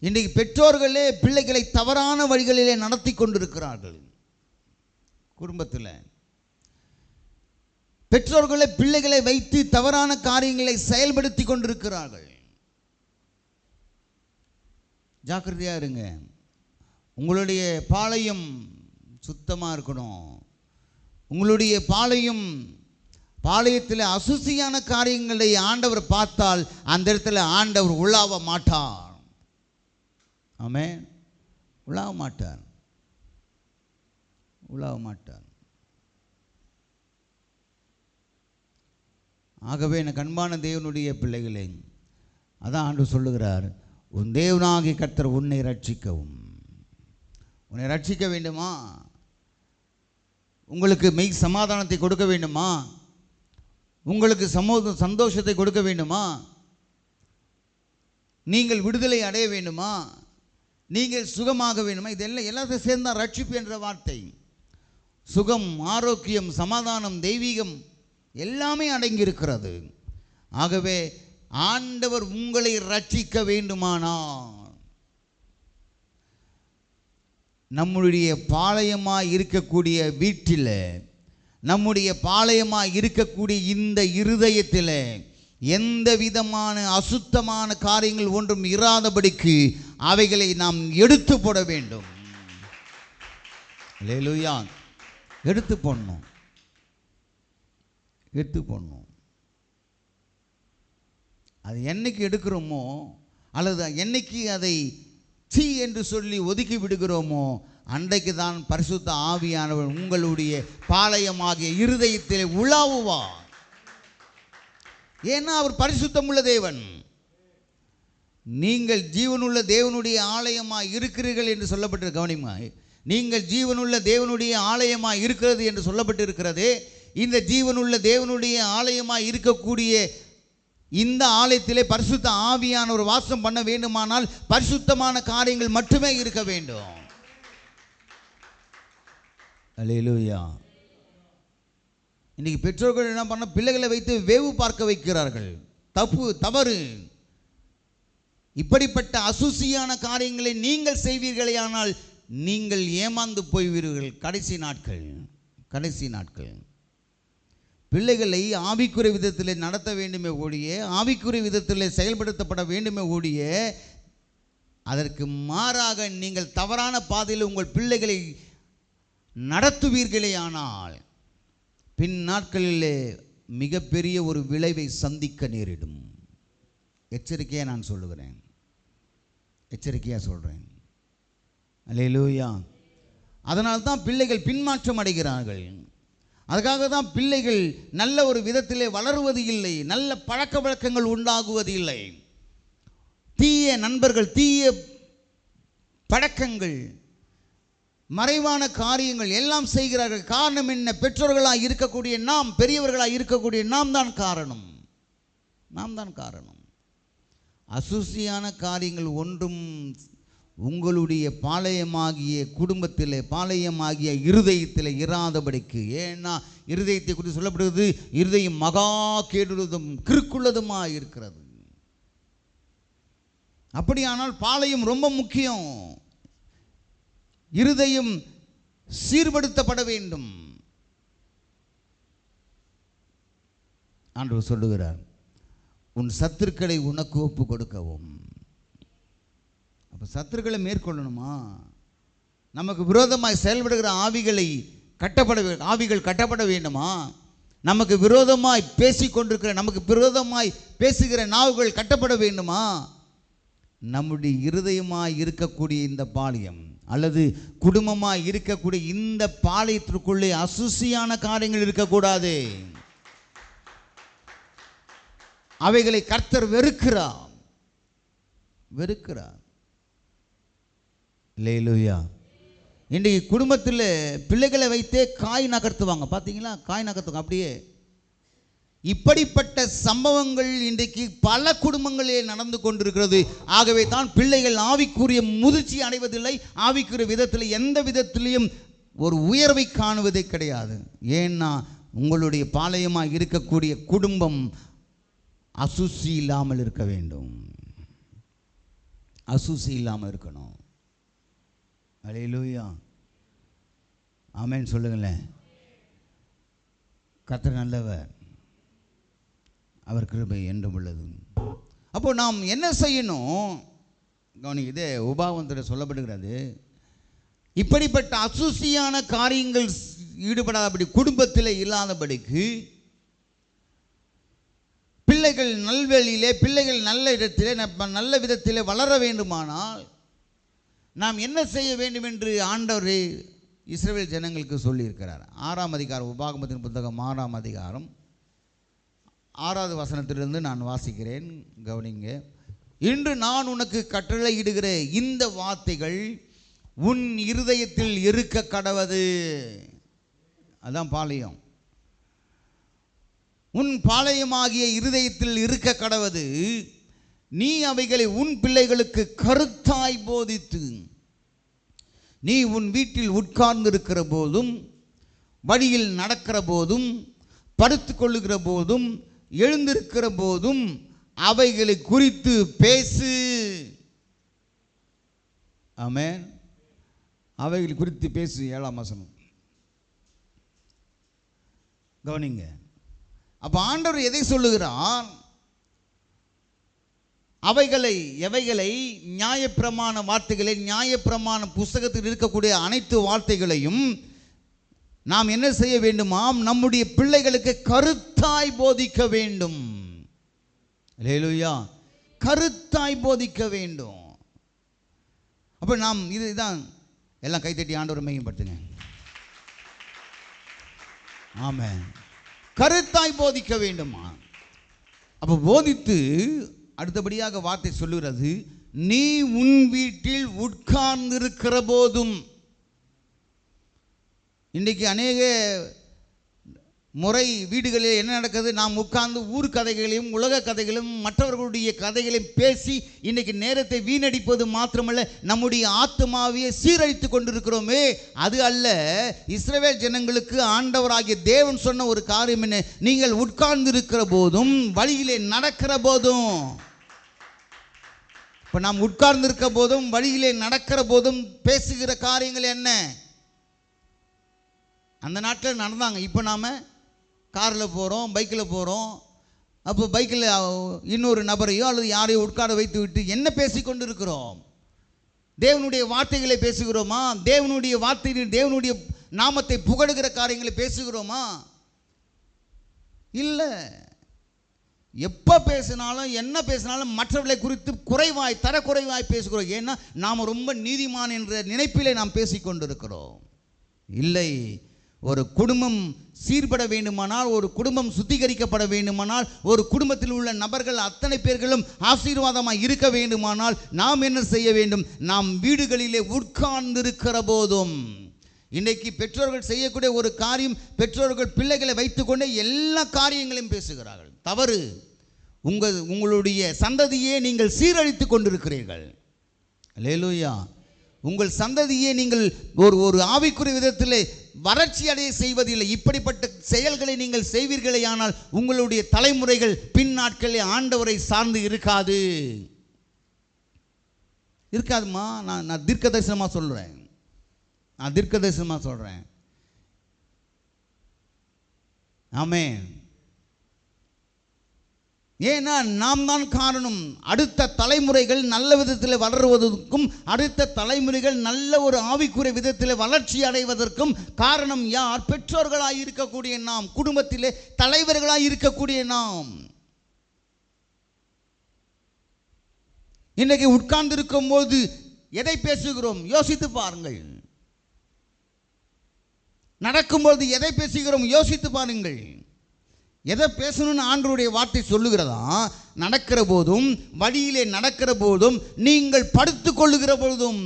இன்றைக்கு பெற்றோர்களே பிள்ளைகளை தவறான வழிகளிலே நடத்தி கொண்டிருக்கிறார்கள். குடும்பத்தில் பெற்றோர்களே பிள்ளைகளை வைத்து தவறான காரியங்களை செயல்படுத்தி கொண்டிருக்கிறார்கள். ஜாக்கிரதையாக இருங்க. உங்களுடைய பாளையம் சுத்தமாக இருக்கணும். உங்களுடைய பாளையத்தில் அசுசியான காரியங்களை ஆண்டவர் பார்த்தால் அந்த இடத்துல ஆண்டவர் உலாவ மாட்டார். ஆமென். உலாவ மாட்டார். ஆகவே எனக்கு அன்பான தேவனுடைய பிள்ளைகளே, அதான் ஆண்டவர் சொல்லுகிறார், உன் தேவனாகிய கர்த்தர் உன்னை ரட்சிக்கவும். உன்னை ரட்சிக்க வேண்டுமா? உங்களுக்கு மெய் சமாதானத்தை கொடுக்க வேண்டுமா? உங்களுக்கு சந்தோஷத்தை கொடுக்க வேண்டுமா? நீங்கள் விடுதலை அடைய வேண்டுமா? நீங்கள் சுகமாக வேண்டுமா? இதெல்லாம் எல்லாத்தையும் சேர்ந்தான் ரட்சிப்பு என்ற வார்த்தை. சுகம், ஆரோக்கியம், சமாதானம், தெய்வீகம் எல்லாமே அடங்கி இருக்கிறது. ஆகவே ஆண்டவர் உங்களை ரட்சிக்க வேண்டுமானால் நம்முடைய பாளையமாய் இருக்கக்கூடிய வீட்டில், நம்முடைய பாளையமாய் இருக்கக்கூடிய இந்த இருதயத்தில் எந்த விதமான அசுத்தமான காரியங்கள் ஒன்றும் இராதபடிக்கு அவைகளை நாம் எடுத்து போட வேண்டும். அல்லேலூயா. எடுத்து போடணும். அது என்னைக்கு எடுக்கிறோமோ அல்லது என்னைக்கு அதை சீ என்று சொல்லி ஒதுக்கி விடுகிறோமோ அன்றைக்கு தான் பரிசுத்த ஆவியானவர் உங்களுடைய பாளையமாகிய இருதயத்தில் உலாவுவார். ஏன்னா அவர் பரிசுத்தமுள்ள தேவன். நீங்கள் ஜீவனுள்ள தேவனுடைய ஆலயமாய் இருக்கிறீர்கள் என்று சொல்லப்பட்டிருக்க கவனிமாய். நீங்கள் ஜீவனுள்ள தேவனுடைய ஆலயமாய் இருக்கிறது என்று சொல்லப்பட்டிருக்கிறதே. இந்த ஜீவனுள்ள தேவனுடைய ஆலயமாய் இருக்கக்கூடிய இந்த ஆலயத்திலே பரிசுத்த ஆவியானவர் வாசம் பண்ண வேண்டுமானால் பரிசுத்தமான காரியங்கள் மட்டுமே இருக்க வேண்டும். அல்லேலூயா. இன்னைக்கு பெற்றோர்கள் என்ன பண்ண, பிள்ளைகளை வைத்து வேவு பார்க்க வைக்கிறார்கள். தவறு. இப்படிப்பட்ட அசுசியான காரியங்களை நீங்கள் செய்வீர்களேயானால் நீங்கள் ஏமாந்து போய்வீர்கள். கடைசி நாட்கள் பிள்ளைகளை ஆவிக்குரிய விதத்தில் நடத்த வேண்டுமே ஒழிய, ஆவிக்குரிய விதத்தில் செயல்படுத்தப்பட வேண்டுமே ஒழிய, அதற்கு மாறாக நீங்கள் தவறான பாதையில் உங்கள் பிள்ளைகளை நடத்துவீர்களேயானால் பின் நாட்களிலே மிகப்பெரிய ஒரு விளைவை சந்திக்க நேரிடும். எச்சரிக்கையாக நான் சொல்லுகிறேன். சொல்கிறேன். அல்லேலூயா. அதனால் தான் பிள்ளைகள் பின்மாற்றம் அடைகிறார்கள். அதுக்காக தான் பிள்ளைகள் நல்ல ஒரு விதத்திலே வளருவது இல்லை, நல்ல பழக்க வழக்கங்கள் உண்டாகுவது இல்லை. தீய நண்பர்கள், தீய பழக்கங்கள், மறைவான காரியங்கள் எல்லாம் செய்கிறார்கள். காரணம் என்ன? பெற்றோர்களாக இருக்கக்கூடிய நாம், பெரியவர்களாக இருக்கக்கூடிய நாம் தான் காரணம். அசுசியான காரியங்கள் ஒன்றும் உங்களுடைய பாளையமாகிய குடும்பத்தில், பாளையமாகிய இருதயத்தில் இராதபடிக்கு. ஏன்னா இருதயத்தை குறித்து சொல்லப்படுகிறது, இருதயம் மகா கேடுள்ளதும் கிறுக்குள்ளதுமாக இருக்கிறது. அப்படியானால் பாளையம் ரொம்ப முக்கியம். இருதயம் சீர்படுத்தப்பட வேண்டும். ஆண்டவர் சொல்லுகிறார், உன் சத்துருக்களை உனக்கு ஒப்பு கொடுக்கவும். அப்போ சத்துருக்களை மேற்கொள்ளணுமா? நமக்கு விரோதமாய் செயல்படுகிற ஆவிகள் கட்டப்பட வேண்டுமா? நமக்கு விரோதமாய் பேசிக்கொண்டிருக்கிற, நமக்கு விரோதமாய் பேசுகிற நாவுகள் கட்டப்பட வேண்டுமா? நம்முடைய இருதயமாய் இருக்கக்கூடிய இந்த பாளையம் அல்லது குடும்பமாய் இருக்கக்கூடிய இந்த பாளையத்திற்குள்ளே அசுசியான காரியங்கள் இருக்கக்கூடாது. அவைகளை கர்த்தர் வெறுக்கிறார். அல்லேலூயா. இன்றைக்கு குடும்பத்தில் பிள்ளைகளை வைத்தே காய் நகர்த்துவாங்க. பார்த்தீங்களா? காய் நகர்த்துவாங்க அப்படியே. இப்படிப்பட்ட சம்பவங்கள் இன்றைக்கு பல குடும்பங்களில் நடந்து கொண்டிருக்கிறது. ஆகவே தான் பிள்ளைகள் ஆவிக்குரிய முதிர்ச்சி அடைவதில்லை. ஆவிக்குரிய விதத்தில் எந்த விதத்திலையும் ஒரு உயர்வை காணுவதே கிடையாது. ஏன்னா உங்களுடைய பாளையமாக இருக்கக்கூடிய குடும்பம் அசுசி இல்லாமல் இருக்க வேண்டும். அசுசி இல்லாமல் இருக்கணும். அல்லேலூயா. ஆமென் சொல்லுங்களேன். கர்த்தர் நல்லவர், அவர் கிருபை என்றும் உள்ளது. அப்போ நாம் என்ன செய்யணும்? கவனிங்க, இதே உபாகமத்தில் சொல்லப்படுகிறது. இப்படிப்பட்ட அசுசியான காரியங்கள் ஈடுபடாதபடி, குடும்பத்தில் இல்லாதபடிக்கு பிள்ளைகள் நல்வழியிலே, பிள்ளைகள் நல்ல இடத்திலே, நல்ல விதத்திலே வளர வேண்டுமானால் நாம் என்ன செய்ய வேண்டும் என்று ஆண்டவர் இஸ்ரவேல் ஜனங்களுக்கு சொல்லியிருக்கிறார். 6ஆம் அதிகாரம், உபாகமத்தின் புத்தகம் 6ஆம் அதிகாரம் 6வது வசனத்திலிருந்து நான் வாசிக்கிறேன். கவனிங்க. இன்று நான் உனக்கு கட்டளையிடுகிற இந்த வார்த்தைகள் உன் இருதயத்தில் இருக்க கடவது. அதான் பாளையம். உன் பாளையமாகிய இருதயத்தில் இருக்க கடவது. நீ அவைகளை உன் பிள்ளைகளுக்கு கருத்தாய் போதித்து, நீ உன் வீட்டில் உட்கார்ந்திருக்கிற போதும், வழியில் நடக்கிற போதும், படுத்து கொள்ளுகிற போதும், எழுந்திருக்கிற போதும் அவைகளை குறித்து பேசு. ஆமென். அவைகளை குறித்து பேசு. 7ஆம் வசனம் கவனிங்க. அப்ப ஆண்டவர் எதை சொல்லுகிறார்? எவைகளை நியாயப்பிரமாண வார்த்தைகளை, நியாயப்பிரமாண புஸ்தகத்தில் இருக்கக்கூடிய அனைத்து வார்த்தைகளையும் நாம் என்ன செய்ய வேண்டுமாம்? நம்முடைய பிள்ளைகளுக்கு கருத்தாய் போதிக்க வேண்டும். அல்லேலூயா. கருத்தாய் போதிக்க வேண்டும். அப்ப நாம் இதுதான் எல்லாம் கைத்தட்டி ஆண்டவரை மையப்படுத்துங்க. ஆமென். கருத்தாய் போதிக்க வேண்டுமா? அப்ப போதித்து அடுத்தபடியாக வார்த்தை சொல்லுகிறது, நீ உன் வீட்டில் உட்கார்ந்திருக்கிற போதும். இன்றைக்கு அநேக முறை வீடுகளில் என்ன நடக்குது? நாம் உட்கார்ந்து ஊர் கதைகளையும் உலக கதைகளும் மற்றவர்களுடைய கதைகளையும் பேசி இன்றைக்கு நேரத்தை வீணடிப்பது மாத்திரமல்ல, நம்முடைய ஆத்மாவையே சீரழித்து கொண்டிருக்கிறோமே. அது அல்ல. இஸ்ரவேல் ஜனங்களுக்கு ஆண்டவராகிய தேவன் சொன்ன ஒரு காரியம் என்ன? நீங்கள் உட்கார்ந்து இருக்கிற போதும் வழியிலே நடக்கிற போதும். இப்போ நாம் உட்கார்ந்து இருக்க போதும் வழியிலே நடக்கிற போதும் பேசுகிற காரியங்கள் என்ன? அந்த நாட்டில் நடந்தாங்க. இப்போ நாம் காரில் போகிறோம், பைக்கில் போகிறோம். அப்போ பைக்கில் இன்னொரு நபரையோ அல்லது யாரையோ உட்கார வைத்து விட்டு என்ன பேசிக்கொண்டு இருக்கிறோம்? தேவனுடைய வார்த்தைகளை பேசுகிறோமா? தேவனுடைய வார்த்தை, தேவனுடைய நாமத்தை புகழுகிற காரியங்களை பேசுகிறோமா? இல்லை. எப்போ பேசினாலும் என்ன பேசினாலும் மற்றவர்களை குறித்து குறைவாய் தரக்குறைவாய் பேசுகிறோம். ஏன்னா நாம் ரொம்ப நீதிமான் என்ற நினைப்பிலே நாம் பேசிக்கொண்டிருக்கிறோம். இல்லை. ஒரு குடும்பம் சீர்பட வேண்டுமானால், ஒரு குடும்பம் சுத்திகரிக்கப்பட வேண்டுமானால், ஒரு குடும்பத்தில் உள்ள நபர்கள் அத்தனை பேர்களும் ஆசீர்வாதமாக இருக்க வேண்டுமானால் நாம் என்ன செய்ய வேண்டும்? நாம் வீடுகளிலே உட்கார்ந்திருக்கிற போதும். இன்றைக்கு பெற்றோர்கள் செய்யக்கூடிய ஒரு காரியம், பெற்றோர்கள் பிள்ளைகளை வைத்துக்கொண்டே எல்லா காரியங்களையும் பேசுகிறார்கள். தவறு. உங்களுடைய சந்ததியே நீங்கள் சீரழித்து கொண்டிருக்கிறீர்கள். அல்லேலூயா. உங்கள் சந்ததியை நீங்கள் ஒரு ஆவிக்குரிய விதத்தில் வறட்சி அடைய செய்வதில்லை. இப்படிப்பட்ட செயல்களை நீங்கள் செய்வீர்களே ஆனால் உங்களுடைய தலைமுறைகள் பின் நாட்களில் ஆண்டவரை சார்ந்து இருக்காதுமா. நான் தீர்க்க தரிசனமாக சொல்கிறேன். ஆமென். ஏன்னா நாம் தான் காரணம். அடுத்த தலைமுறைகள் நல்ல விதத்தில் வளருவதற்கும், அடுத்த தலைமுறைகள் நல்ல ஒரு ஆவிக்குரிய விதத்தில் வளர்ச்சி அடைவதற்கும் காரணம் யார்? பெற்றோர்களாக இருக்கக்கூடிய நாம், குடும்பத்திலே தலைவர்களாக இருக்கக்கூடிய நாம். இன்றைக்கு உட்கார்ந்து இருக்கும் போது எதை பேசுகிறோம்? யோசித்து பாருங்கள். நடக்கும்போது எதை பேசுகிறோம்? யோசித்து பாருங்கள். எதை பேசணும்னு ஆண்டவருடைய வார்த்தை சொல்லுகிறதா? நடக்கிற போதும், வழியிலே நடக்கிற போதும், நீங்கள் படுத்து கொள்ளுகிற போதும்,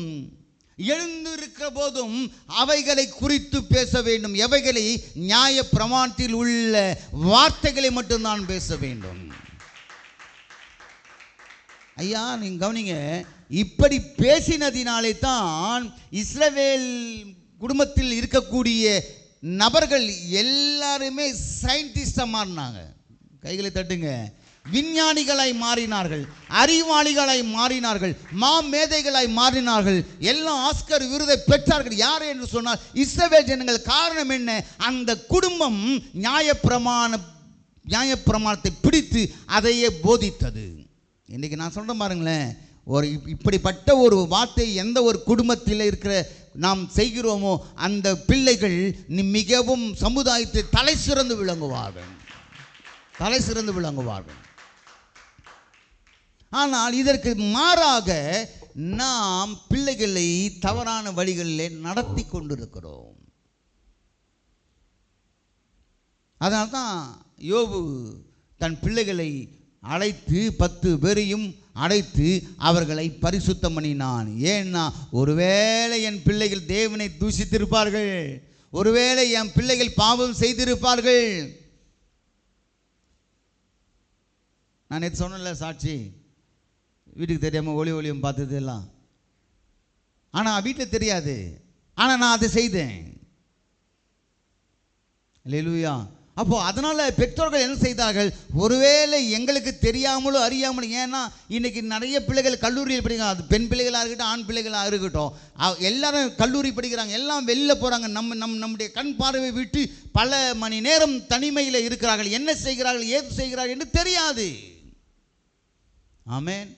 எழுந்திருக்கிற போதும் அவைகளை குறித்து பேச வேண்டும். எவைகளை? நியாய பிரமாணத்தில் உள்ள வார்த்தைகளை மட்டும்தான் பேச வேண்டும். ஐயா, நீங்க கவனிங்க. இப்படி பேசினதினாலே தான் இஸ்ரவேல் குடும்பத்தில் இருக்கக்கூடிய நபர்கள் எல்லாருமே சயின்டிஸ்டாக மாறினாங்க. கைகளை தட்டுங்க. விஞ்ஞானிகளாய் மாறினார்கள், அறிவாளிகளாய் மாறினார்கள், மாமேதைகளாய் மாறினார்கள். எல்லாம் ஆஸ்கர் விருதை பெற்றார்கள். யார் என்று சொன்னால் இஸ்ரவேல் ஜனங்கள். காரணம் என்ன? அந்த குடும்பம் நியாயப்பிரமாணத்தை பிடித்து அதையே போதித்தது. இன்றைக்கி நான் சொல்கிறேன் பாருங்களேன், இப்படிப்பட்ட ஒரு வார்த்தை எந்த ஒரு குடும்பத்தில் இருக்கிற நாம் செய்கிறோமோ அந்த பிள்ளைகள் மிகவும் சமுதாயத்தில் தலை சிறந்து விளங்குவார்கள். ஆனால் இதற்கு மாறாக நாம் பிள்ளைகளை தவறான வழிகளிலே நடத்தி கொண்டிருக்கிறோம். அதனால்தான் யோபு தன் பிள்ளைகளை அழைத்து 10 பேரையும் அழைத்து அவர்களை பரிசுத்தம் பண்ணினான். ஏன்னா ஒருவேளை என் பிள்ளைகள் தேவனை தூஷித்திருப்பார்கள், ஒருவேளை என் பிள்ளைகள் பாவம் செய்திருப்பார்கள். நான் நேற்று சொன்னல சாட்சி, வீட்டுக்கு தெரியாமல் ஒளியும் பார்த்தது எல்லாம். ஆனால் வீட்டில் தெரியாது, ஆனால் நான் அதை செய்தேன். அல்லேலூயா. அப்போது அதனால் பெற்றோர்கள் என்ன செய்தார்கள், ஒருவேளை எங்களுக்கு தெரியாமலும் அறியாமலும், ஏன்னா இன்றைக்கி நிறைய பிள்ளைகள் கல்லூரியில் படிக்கிறாங்க, அது பெண் பிள்ளைகளாக இருக்கட்டும் ஆண் பிள்ளைகளாக இருக்கட்டும், எல்லாரும் கல்லூரி படிக்கிறாங்க, எல்லாம் வெளில போகிறாங்க. நம்முடைய கண் பார்வை விட்டு பல மணி நேரம் தனிமையில் இருக்கிறார்கள். என்ன செய்கிறார்கள், ஏது செய்கிறார்கள் என்று தெரியாது. ஆமென்.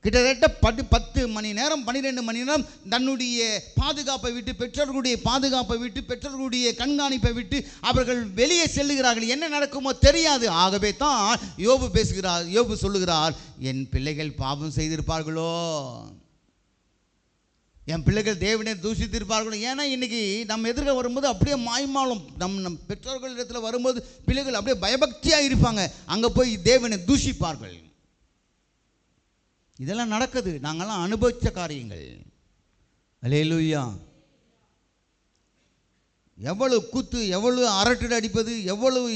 கிட்டத்தட்ட 10 மணி நேரம் 12 மணி நேரம் தன்னுடைய பாதுகாப்பை விட்டு, பெற்றோர்களுடைய பாதுகாப்பை விட்டு, பெற்றோர்களுடைய கண்காணிப்பை விட்டு அவர்கள் வெளியே செல்லுகிறார்கள். என்ன நடக்குமோ தெரியாது. ஆகவே தான் யோபு சொல்லுகிறார், என் பிள்ளைகள் பாவம் செய்திருப்பார்களோ, என் பிள்ளைகள் தேவனை தூஷித்திருப்பார்களோ. ஏன்னா இன்றைக்கி நம்ம எதிர்க்க வரும்போது அப்படியே மாய்மாலும் நம் பெற்றோர்கள் இடத்துல வரும்போது பிள்ளைகள் அப்படியே பயபக்தியாக இருப்பாங்க, அங்கே போய் தேவனை தூஷிப்பார்கள். இதெல்லாம் நடக்குது, நாங்கள்லாம் அனுபவித்த காரியங்கள். அல்லேலூயா. எவ்வளவு கூத்து, எவ்வளவு அரட்டை அடிப்பது, எவ்வளவு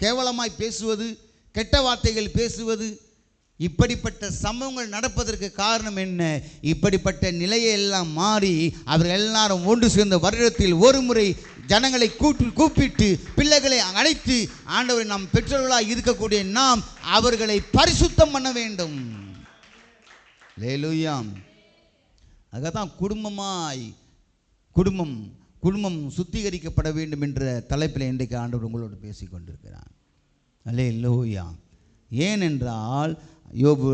கேவலமாய் பேசுவது, கெட்ட வார்த்தைகள் பேசுவது, இப்படிப்பட்ட சம்பவங்கள் நடப்பதற்கு காரணம் என்ன? இப்படிப்பட்ட நிலையை எல்லாம் மாறி அவர்கள் எல்லாரும் ஒன்று சேர்ந்த வருடத்தில் ஒரு முறை ஜனங்களை கூப்பிட்டு பிள்ளைகளை அழைத்து, ஆண்டவரை நாம் பெற்றோர்களாக இருக்கக்கூடிய நாம் அவர்களை பரிசுத்தம் பண்ண வேண்டும். அல்லேலூயா. அதுதான் குடும்பம் சுத்திகரிக்கப்பட வேண்டும் என்ற தலைப்பில் இன்றைக்கு ஆண்டவர் உங்களோடு பேசி கொண்டிருக்கிறார். அல்லேலூயா. ஏனென்றால் யோபு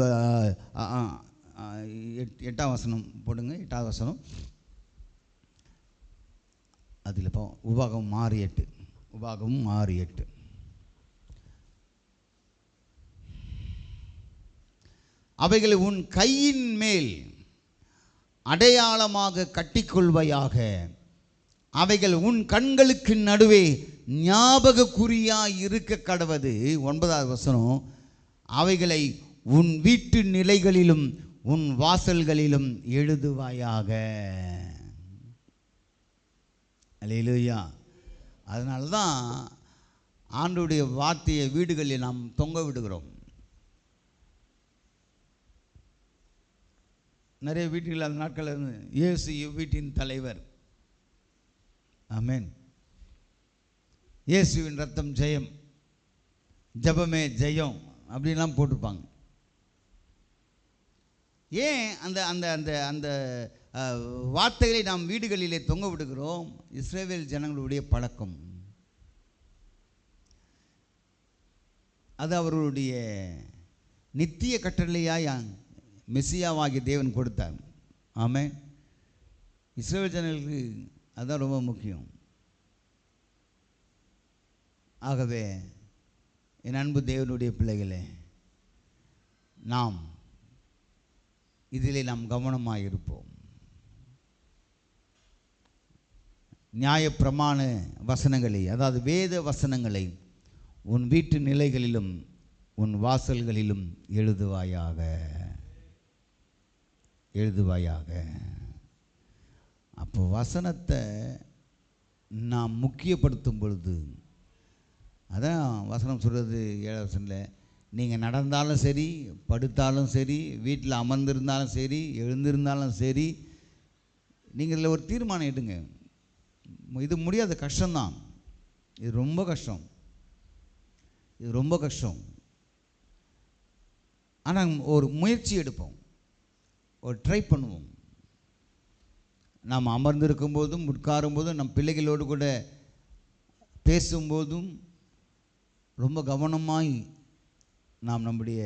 8ஆம் வசனம் போடுங்க. 8ஆவது வசனம், அதில் இப்போ உபாகமம் 6:8. அவைகளை உன் கையின் மேல் அடையாளமாக கட்டிக்கொள்வையாக, அவைகள் உன் கண்களுக்கு நடுவே ஞாபக குறியாய் இருக்க கடவது. 9ஆவது வசனம், அவைகளை உன் வீட்டு நிலைகளிலும் உன் வாசல்களிலும் எழுதுவாயாக. அல்லேலூயா. அதனால தான் ஆண்டவருடைய வார்த்தையை வீடுகளில் நாம் தொங்க விடுகிறோம். நிறைய வீட்டுகள் அந்த நாட்களில் இயேசு வீட்டின் தலைவர், ஆமென், இயேசுவின் ரத்தம் ஜெயம், ஜெபமே ஜெயம் அப்படின்லாம் போட்டிருப்பாங்க. ஏன் அந்த அந்த அந்த அந்த வார்த்தைகளை நாம் வீடுகளிலே தொங்க விடுகிறோம்? இஸ்ரவேல் ஜனங்களுடைய பழக்கம் அது. அவர்களுடைய நித்திய கட்டளையாய் மெசியாவாகிய தேவன் கொடுத்தார். ஆமென். இஸ்ரவேல் ஜனங்களுக்கு அதுதான் ரொம்ப முக்கியம். ஆகவே என் அன்பு தேவனுடைய பிள்ளைகளே, நாம் இதிலே நாம் கவனமாக இருப்போம். நியாயப்பிரமாண வசனங்களை, அதாவது வேத வசனங்களை உன் வீட்டு நிலைகளிலும் உன் வாசல்களிலும் எழுதுவாயாக. அப்போ வசனத்தை நாம் முக்கியப்படுத்தும் பொழுது, அதான் வசனம் சொல்கிறது 7ஆவது வசனத்தில், நீங்கள் நடந்தாலும் சரி, படுத்தாலும் சரி, வீட்டில் அமர்ந்திருந்தாலும் சரி, எழுந்திருந்தாலும் சரி, நீங்கள் இதில் ஒரு தீர்மானம் எடுங்க. இது முடியாத கஷ்டம்தான், இது ரொம்ப கஷ்டம். ஆனால் ஒரு முயற்சி எடுப்போம், ஒரு ட்ரை பண்ணுவோம். நாம் அமர்ந்திருக்கும் போதும் உட்காரும் போதும் நம் பிள்ளைகளோடு கூட பேசும்போதும் ரொம்ப கவனமாய் நாம் நம்முடைய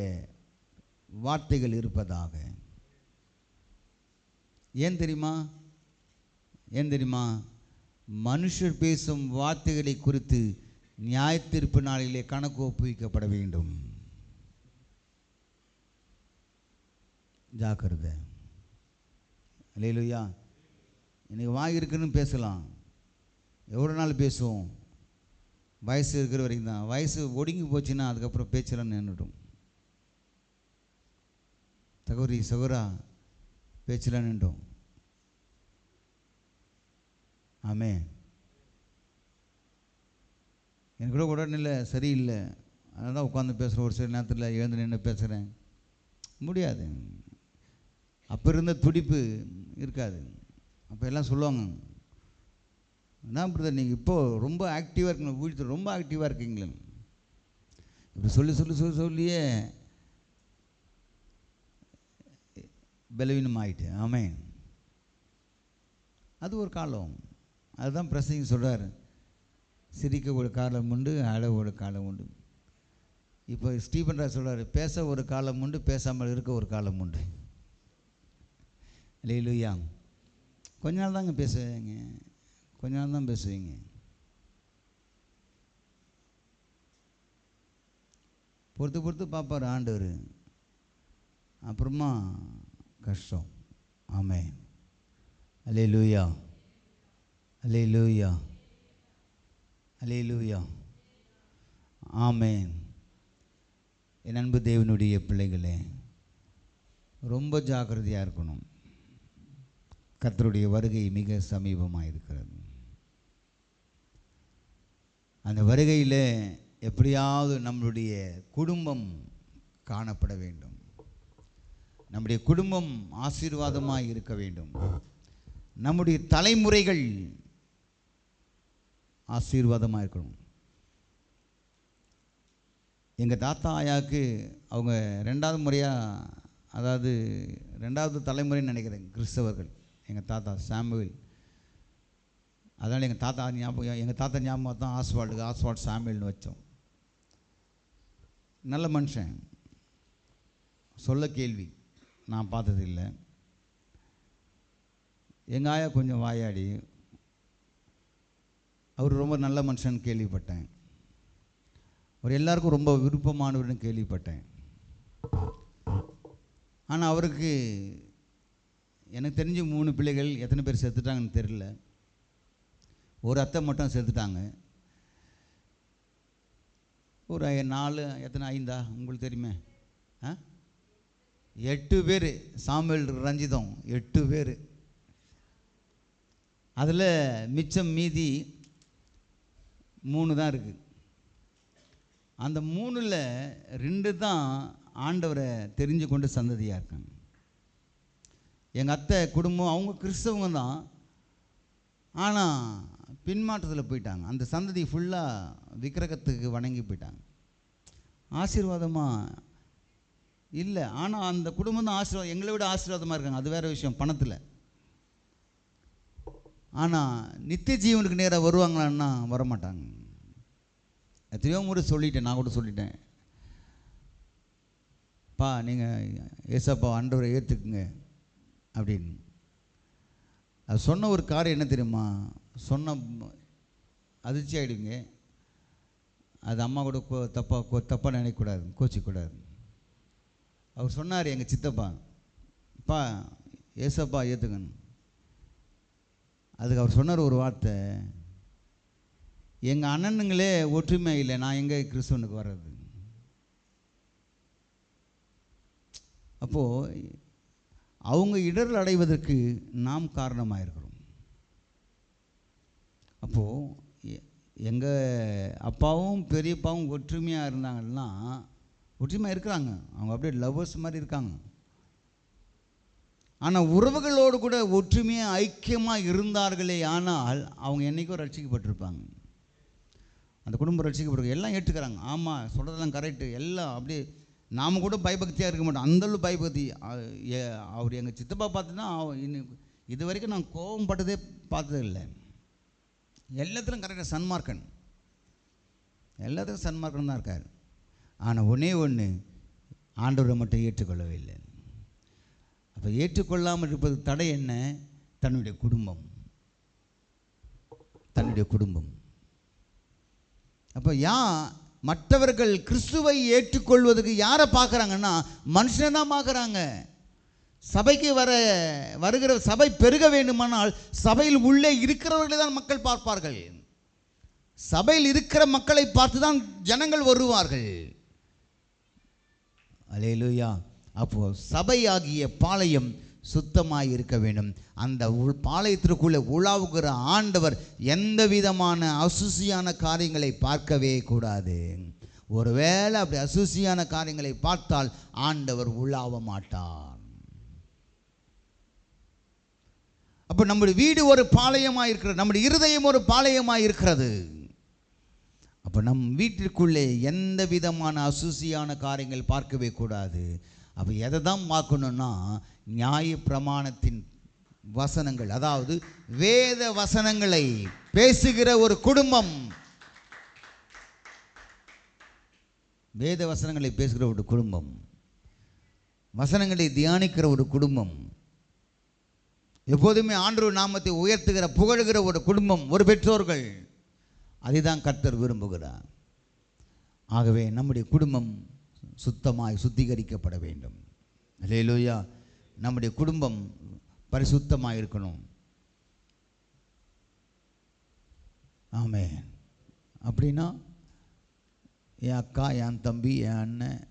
வார்த்தைகள் இருப்பதாக. ஏன் தெரியுமா? மனுஷர் பேசும் வார்த்தைகளை குறித்து நியாயத்தீர்ப்பு நாளிலே கணக்கு ஒப்புவிக்கப்பட வேண்டும். ஜாக்கிரதை. அல்லேலூயா. இன்றைக்கி வாய் இருக்குன்னு பேசலாம், எவ்வளோ நாள் பேசுவோம்? வயசு இருக்கிற வரைக்கும் தான். வயசு ஒடுங்கி போச்சுன்னா அதுக்கப்புறம் பேச்செல்லாம் நின்றுடும். சகோதரா பேச்செல்லாம் நின்றுடும். ஆமே. எனக்கு கூட உடனே சரியில்லை, அதனால் தான் உட்காந்து பேசுகிறேன். ஒரு சில நேரத்தில் எழுந்து நின்று பேசுகிறேன். முடியாது. அப்போ இருந்த துடிப்பு இருக்காது. அப்போ எல்லாம் சொல்லுவாங்க, என்ன பிரதர் நீங்கள் இப்போது ரொம்ப ஆக்டிவாக இருக்கீங்க, ஊழியத்தில் ரொம்ப ஆக்டிவாக இருக்கீங்களே, இப்படி சொல்லியே பலவீனம் ஆகிட்டு. ஆமென். அது ஒரு காலம். அதுதான் பிரசங்க சொல்கிறார், சிரிக்க ஒரு காலம் உண்டு, அழ ஒரு காலம் உண்டு. இப்போ ஸ்டீபன் ராஜ் சொல்கிறார், பேச ஒரு காலம் உண்டு, பேசாமல் இருக்க ஒரு காலம் உண்டு. அல்லேலூயா. கொஞ்ச நாள் தாங்க பேசுவீங்க, கொஞ்ச நாள் தான் பேசுவீங்க. பொறுத்து பார்ப்பார் ஆண்டவர், அப்புறமா கஷ்டம். ஆமென். அல்லேலூயா, அல்லேலூயா, அல்லேலூயா, ஆமென். என் அன்பு தேவனுடைய பிள்ளைகளே, ரொம்ப ஜாக்கிரதையாக இருக்கணும். கர்த்தருடைய வருகை மிக சமீபமாக இருக்கிறது. அந்த வருகையில் எப்படியாவது நம்மளுடைய குடும்பம் காணப்பட வேண்டும், நம்முடைய குடும்பம் ஆசீர்வாதமாக இருக்க வேண்டும், நம்முடைய தலைமுறைகள் ஆசீர்வாதமாக இருக்கணும். எங்கள் தாத்தா ஆயாவுக்கு அவங்க 2வது முறையாக, அதாவது 2வது தலைமுறைன்னு நினைக்கிறேன், கிறிஸ்தவர்கள். எங்கள் தாத்தா சாமுவேல். அதனால் எங்கள் தாத்தா ஞாபகம் தான் ஆஸ்வால்ட் சாமுவேல்னு வச்சோம். நல்ல மனுஷன், சொல்ல கேள்வி, நான் பார்த்ததில்லை. எங்கள் ஆயா கொஞ்சம் வாயாடி, அவர் ரொம்ப நல்ல மனுஷன் கேள்விப்பட்டேன். அவர் எல்லாருக்கும் ரொம்ப விருப்பமானவர்னு கேள்விப்பட்டேன். ஆனால் அவருக்கு எனக்கு தெரிஞ்சு 3 பிள்ளைகள், எத்தனை பேர் செத்துட்டாங்கன்னு தெரியல. ஒரு அத்தை மட்டும் செத்துட்டாங்க. ஒரு 4 எத்தனை 5 உங்களுக்கு தெரியுமே? 8 பேர். சாமுவேல் ரஞ்சிதம் 8 பேர். அதில் மிச்சம் மீதி 3 தான் இருக்குது. அந்த 3ல் 2 தான் ஆண்டவரை தெரிஞ்சு கொண்டு சந்ததியாக இருக்காங்க. எங்கள் அத்தை குடும்பம் அவங்க கிறிஸ்தவங்க தான், ஆனால் பின்மாற்றத்தில் போயிட்டாங்க. அந்த சந்ததி ஃபுல்லாக விக்கிரகத்துக்கு வணங்கி போயிட்டாங்க. ஆசீர்வாதமாக இல்லை, ஆனால் அந்த குடும்பம் தான் ஆசீர்வாதம், எங்களை விட ஆசீர்வாதமாக இருக்காங்க. அது வேறு விஷயம், பணத்தில். ஆனால் நித்திய ஜீவனுக்கு நேராக வருவாங்களான்னா வரமாட்டாங்க. எத்தனையோ முறை சொல்லிட்டேன், நான் கூட சொல்லிட்டேன், பா நீங்கள் ஏசப்பா ஆண்டவரை ஏற்றுக்குங்க அப்படின்னு. அது சொன்ன ஒரு காரியம் என்ன தெரியுமா? சொன்ன அதிர்ச்சி ஆகிடுங்க. அது அம்மா கூட தப்பாக நினைக்கக்கூடாது, கோச்சிக்கூடாது. அவர் சொன்னார், எங்கள் சித்தப்பா, பா ஏசப்பா ஏற்றுக்கணும். அதுக்கு அவர் சொன்னார் ஒரு வார்த்தை, எங்கள் அண்ணனுங்களே ஒற்றுமை இல்லை, நான் எங்கே கிறிஸ்தவனுக்கு வர்றது? அப்போது அவங்க இடர்கள் அடைவதற்கு நாம் காரணமாக இருக்கிறோம். அப்போது எங்கள் அப்பாவும் பெரியப்பாவும் ஒற்றுமையாக இருந்தாங்கன்னா, ஒற்றுமையாக இருக்கிறாங்க, அவங்க அப்படியே லவ்வர்ஸ் மாதிரி இருக்காங்க. ஆனால் உறவுகளோடு கூட ஒற்றுமையாக ஐக்கியமாக இருந்தார்களே ஆனால் அவங்க என்றைக்கும் ரட்சிக்கப்பட்டிருப்பாங்க. அந்த குடும்பம் ரட்சிக்கப்பட்டிருக்கு, எல்லாம் ஏற்றுக்கிறாங்க. ஆமாம், சொல்கிறதெல்லாம் கரெக்டு, எல்லாம் அப்படியே. நாம் கூட பயபக்தியாக இருக்க மாட்டோம், அந்தளவு பயபக்தி. அவர் எங்கள் சித்தப்பா பார்த்துன்னா, இது வரைக்கும் நான் கோபம் பட்டதே பார்த்ததே இல்லை. எல்லாத்துலையும் கரெக்டாக சன்மார்க்கன், எல்லாத்துக்கும் சன்மார்க்கன் தான் இருக்கார். ஆனால் ஒன்றே ஒன்று, ஆண்டவரை மட்டும் ஏற்றுக்கொள்ளவே இல்லை. அப்போ ஏற்றுக்கொள்ளாமல் இருப்பது தடை என்ன? தன்னுடைய குடும்பம், தன்னுடைய குடும்பம். அப்போ மற்றவர்கள் கிறிஸ்துவை ஏற்றுக்கொள்வதற்கு யாரை பார்க்குறாங்கன்னா, மனுஷனை தான் பார்க்குறாங்க. சபைக்கு வருகிற சபை பெருக வேண்டுமானால் சபையில் உள்ளே இருக்கிறவர்களை தான் மக்கள் பார்ப்பார்கள். சபையில் இருக்கிற மக்களை பார்த்து தான் ஜனங்கள் வருவார்கள். அல்லேலூயா. அப்போது சபையாகிய பாளையம் சுத்தமாக இருக்க வேண்டும். அந்த பாளையத்திற்குள்ளே உலாவுகிற ஆண்டவர் எந்த விதமான அசுசியான காரியங்களை பார்க்கவே கூடாது. ஒருவேளை அப்படி அசுசியான காரியங்களை பார்த்தால் ஆண்டவர் உலாவ மாட்டார். அப்போ நம்முடைய வீடு ஒரு பாளையமாக இருக்கிறது, நம்முடைய இருதயம் ஒரு பாளையமாக இருக்கிறது. அப்போ நம் வீட்டிற்குள்ளே எந்த விதமான அசுசியான காரியங்கள் பார்க்கவே கூடாது. அப்போ எதை தான் பார்க்கணுன்னா, நியாய பிரமாணத்தின் வசனங்கள், அதாவது வேத வசனங்களை பேசுகிற ஒரு குடும்பம், வேத வசனங்களை பேசுகிற ஒரு குடும்பம், வசனங்களை தியானிக்கிற ஒரு குடும்பம், எப்போதுமே ஆண்டவர் நாமத்தை உயர்த்துகிற புகழுகிற ஒரு குடும்பம், ஒரு பெற்றோர்கள், அதை தான் கர்த்தர் விரும்புகிறார். ஆகவே நம்முடைய குடும்பம் சுத்தமாய் சுத்திகரிக்கப்பட வேண்டும். அல்லேலூயா. நம்முடைய குடும்பம் பரிசுத்தமாக இருக்கணும். ஆமென். அப்படின்னா என் அக்கா, என் தம்பி, என் அண்ணன்,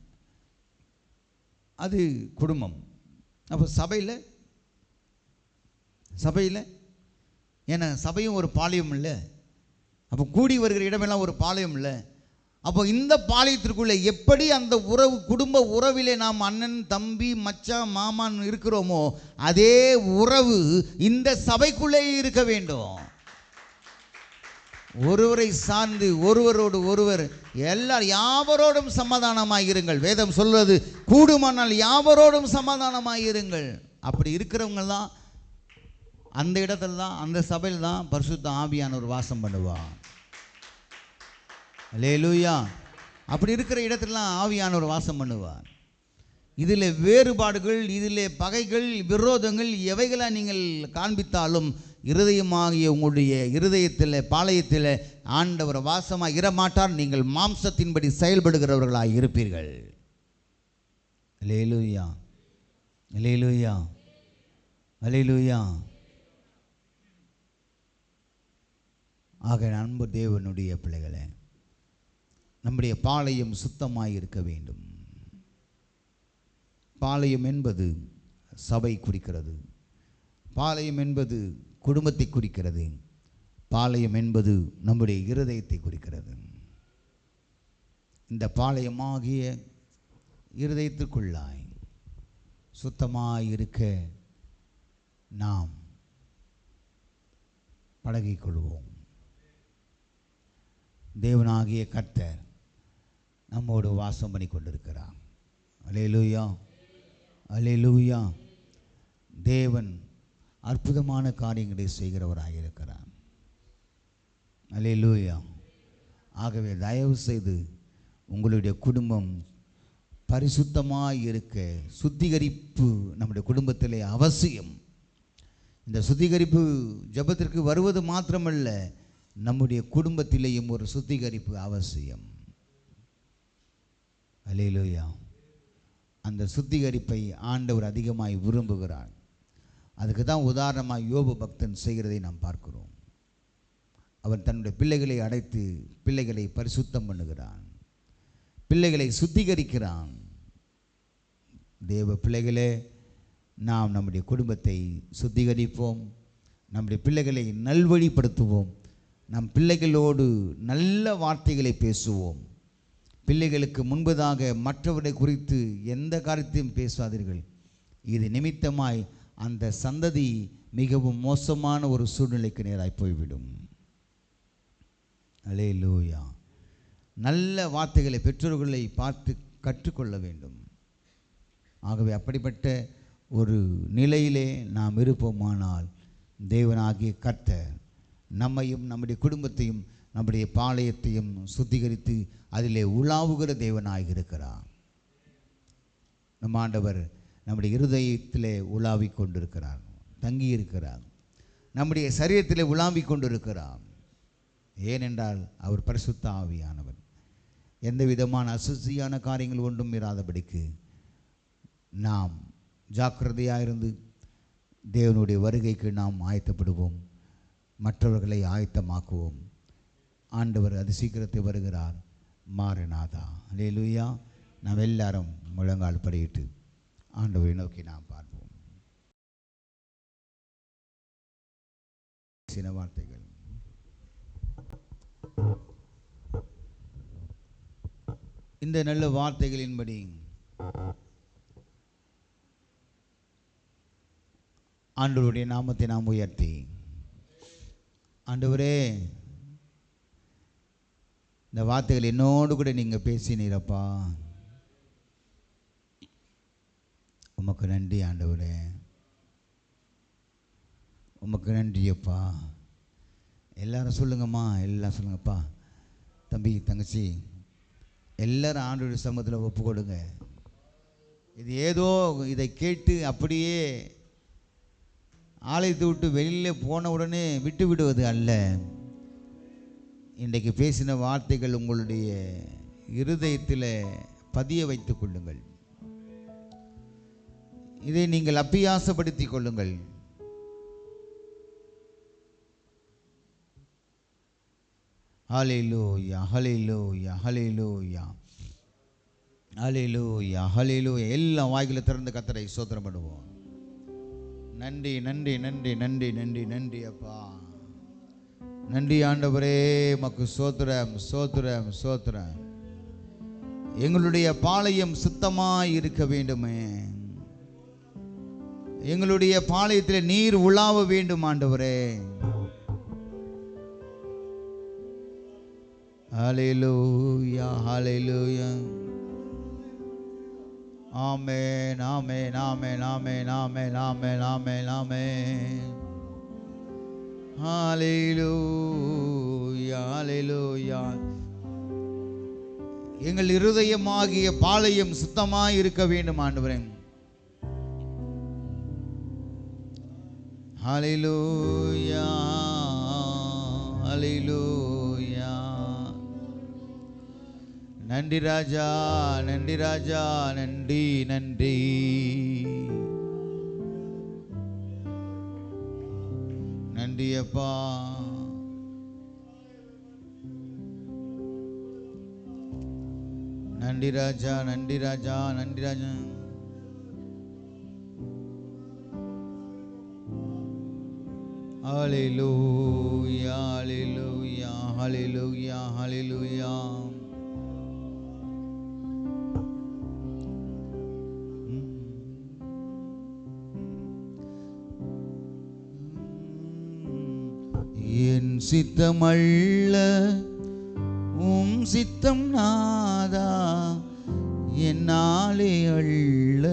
அது குடும்பம். அப்போ சபையில் ஏன்னா சபையும் ஒரு பாளையம் இல்லை. அப்போ கூடி வருகிற இடமெல்லாம் ஒரு பாளையம் இல்லை. அப்போ இந்த பாளையத்திற்குள்ளே எப்படி அந்த உறவு, குடும்ப உறவிலே நாம் அண்ணன், தம்பி, மச்சான், மாமான் இருக்கிறோமோ, அதே உறவு இந்த சபைக்குள்ளே இருக்க வேண்டும். ஒருவரை சார்ந்து ஒருவரோடு ஒருவர் யாவரோடும் சமாதானமாக இருங்கள். வேதம் சொல்வது கூடுமானால் யாவரோடும் சமாதானமாக இருங்கள். அப்படி இருக்கிறவங்க தான் அந்த இடத்துல தான், அந்த சபையில் தான் பரிசுத்த ஆவியானவர் வாசம் பண்ணுவார். அல்லேலூயா. அப்படி இருக்கிற இடத்துலலாம் ஆவியானவர் வாசம் பண்ணுவார். இதில் வேறுபாடுகள், இதில் பகைகள், விரோதங்கள் எவைகளாக நீங்கள் காண்பித்தாலும் இருதயமாகிய உங்களுடைய இருதயத்தில், பாளையத்தில் ஆண்டவர் வாசமாக இரமாட்டார். நீங்கள் மாம்சத்தின்படி செயல்படுகிறவர்களாக இருப்பீர்கள். அல்லேலூயா, அல்லேலூயா, அல்லேலூயா. ஆக அன்பு தேவனுடைய பிள்ளைகளே, நம்முடைய பாளையம் சுத்தமாய் இருக்க வேண்டும். பாளையம் என்பது சபை குறிக்கிறது. பாளையம் என்பது குடும்பத்தை குறிக்கிறது. பாளையம் என்பது நம்முடைய இருதயத்தை குறிக்கிறது. இந்த பாளையமாகிய இருதயத்திற்குள்ளாய் சுத்தமாய் இருக்க நாம் பழகிக்கொள்வோம். தேவனாகிய கர்த்தர் நம்மோடு வாசம் பண்ணி கொண்டிருக்கிறார். அல்லேலூயா, அல்லேலூயா. தேவன் அற்புதமான காரியங்களை செய்கிறவராக இருக்கிறார். அல்லேலூயா. ஆகவே தயவு செய்து உங்களுடைய குடும்பம் பரிசுத்தமாக இருக்க சுத்திகரிப்பு நம்முடைய குடும்பத்திலே அவசியம். இந்த சுத்திகரிப்பு ஜெபத்திற்கு வருவது மாத்திரமல்ல, நம்முடைய குடும்பத்திலேயும் ஒரு சுத்திகரிப்பு அவசியம். அல்லேலூயா. அந்த சுத்திகரிப்பை ஆண்டவர் அதிகமாய் விரும்புகிறார். அதுக்கு தான் உதாரணமாக யோபு பக்தன் செய்கிறதை நாம் பார்க்கிறோம். அவன் தன்னுடைய பிள்ளைகளை அடைத்து பிள்ளைகளை பரிசுத்தம் பண்ணுகிறான், பிள்ளைகளை சுத்திகரிக்கிறான். தேவ பிள்ளைகளே, நாம் நம்முடைய குடும்பத்தை சுத்திகரிப்போம், நம்முடைய பிள்ளைகளை நல்வழிப்படுத்துவோம், நம் பிள்ளைகளோடு நல்ல வார்த்தைகளை பேசுவோம். பிள்ளைகளுக்கு முன்பதாக மற்றவரை குறித்து எந்த காரியத்தையும் பேசாதீர்கள். இது நிமித்தமாய் அந்த சந்ததி மிகவும் மோசமான ஒரு சூழ்நிலைக்கு நேராய் போய்விடும். அல்லேலூயா. நல்ல வார்த்தைகளை பெற்றோர்களை பார்த்து கற்றுக்கொள்ள வேண்டும். ஆகவே அப்படிப்பட்ட ஒரு நிலையிலே நாம் இருப்போமானால் தேவனாகிய கர்த்தர் நம்மையும் நம்முடைய குடும்பத்தையும் நம்முடைய பாளையத்தையும் சுத்திகரித்து அதிலே உலாவுகிற தேவனாக இருக்கிறார். நம் ஆண்டவர் நம்முடைய இருதயத்திலே உலாவிக் கொண்டிருக்கிறார், தங்கி இருக்கிறார், நம்முடைய சரீரத்திலே உலாவிக் கொண்டிருக்கிறார். ஏனென்றால் அவர் பரிசுத்த ஆவியானவர். எந்த விதமான அசுசியான காரியங்கள் ஒன்றும் இராதபடிக்கு நாம் ஜாக்கிரதையாக இருந்து தேவனுடைய வருகைக்கு நாம் ஆயத்தப்படுவோம், மற்றவர்களை ஆயத்தமாக்குவோம். ஆண்டவர் அது சீக்கிரத்தை வருகிறார். மாரநாதா. அல்லேலூயா. நாம் எல்லாரும் முழங்கால் படியிட்டு ஆண்டவரை நோக்கி நாம் பார்ப்போம். சில வார்த்தைகள். இந்த நல்ல வார்த்தைகளின்படி ஆண்டவருடைய நாமத்தை நாம் உயர்த்தி, ஆண்டவரே இந்த வார்த்தைகள் என்னோடு கூட நீங்கள் பேசினீரப்பா, உமக்கு நன்றி ஆண்டவரே, உமக்கு நன்றியப்பா. எல்லாரும் சொல்லுங்கம்மா, எல்லாம் சொல்லுங்கப்பா. தம்பி தங்கச்சி எல்லாரும் ஆண்டவருடைய சமூகத்தில் ஒப்பு கொடுங்க. இது ஏதோ இதை கேட்டு அப்படியே ஆலயத்தை விட்டு வெளியில் போன உடனே விட்டு விடுவது அல்ல. இன்றைக்கு பேசின வார்த்தைகள் உங்களுடைய இருதயத்தில் பதிய வைத்துக் கொள்ளுங்கள். இதை நீங்கள் அபியாசப்படுத்திக் கொள்ளுங்கள். ஹல்லேலூயா, ஹல்லேலூயா, ஹல்லேலூயா, ஹல்லேலூயா, ஹல்லேலூயா. எல்லாம் வாய்களை திறந்து கர்த்தரை ஸ்தோத்திரம் பண்ணுவோம். நன்றி நன்றி நன்றி நன்றி நன்றி நன்றி அப்பா, நன்றி ஆண்டவரே, மக்கு ஸ்தோத்திரம் ஸ்தோத்திரம் ஸ்தோத்திரம். எங்களுடைய பாளையம் சுத்தமாய் இருக்க வேண்டுமே, எங்களுடைய பாளையத்தில் நீர் உலாவ வேண்டும் ஆண்டவரே. ஹல்லேலூயா, ஹல்லேலூயா. ஆமென், ஆமென், ஆமென், ஆமென், ஆமென், ஆமென், ஆமென், ஆமென். ஹல்லேலூயா, ஹல்லேலூயா. எங்கள் இருதயமாகிய பாளையம் சுத்தமாய் இருக்க வேண்டும் ஆண்டவரே. ஹல்லேலூயா, ஹல்லேலூயா. நன்றி ராஜா, நன்றி ராஜா, நன்றி நன்றி. நன்றி அப்பா. நன்றி ராஜா, நன்றி ராஜா, நன்றி ராஜா. ஹல்லேலூயா, ஹல்லேலூயா, ஹல்லேலூயா, ஹல்லேலூயா. என் சித்தமல்ல உம் சித்தம் நாதா, என்னாலே அல்ல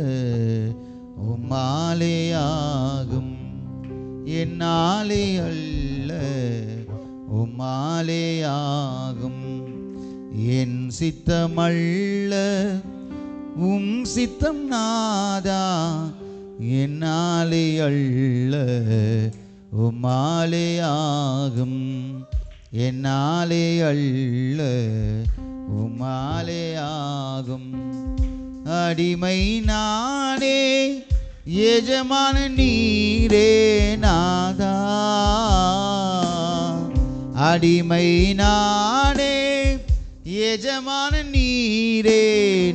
உம்மாலே ஆகும், என்னாலே அல்ல உம்மாலே ஆகும். என் சித்தமல்ல உம் சித்தம் நாதா, என்னாலே அல்ல உம்மாலே ஆகும், என்னாலே அல்ல உம்மாலே ஆகும். அடிமை நானே, எஜமான நீரே நாதா, அடிமை நானே, எஜமான நீரே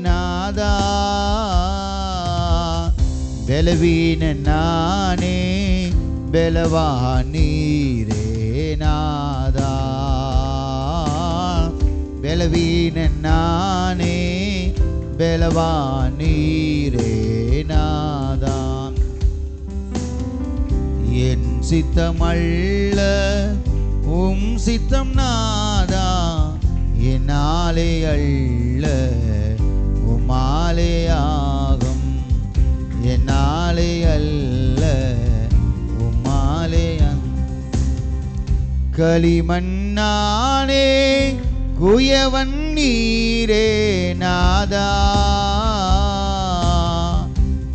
நாதா. பலவீன நானே, பலவான் நீரே நாதா, பலவீன நானே, பலவான் நீரே நாதா. என் சித்தமல்ல உம் சித்தம் நாதா, என்னாலே அல்ல உம்மாலே ஆகும், என்னாலே அல்ல உம்மாலே. களிமண்ணானே, குயவன் நீரே நாதா,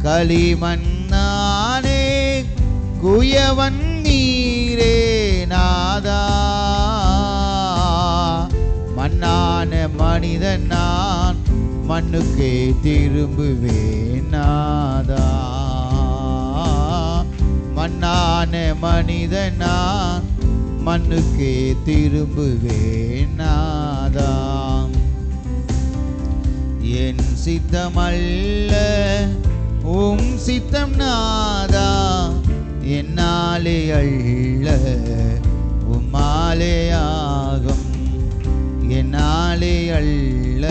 களிமண்ணானே, குயவன் நீரே நாதா. மண்ணான மனிதன் நான், மண்ணுக்கே திரும்புவேன் நாதா. மண்ணான மனிதன் நான், மண்ணுக்கே திரும்புவேன் நாதா. என் சித்தமல்ல உம் சித்தம் நாதா, என்னாலே அல்ல உம்மாலே ஆகும், என்னாலே அல்ல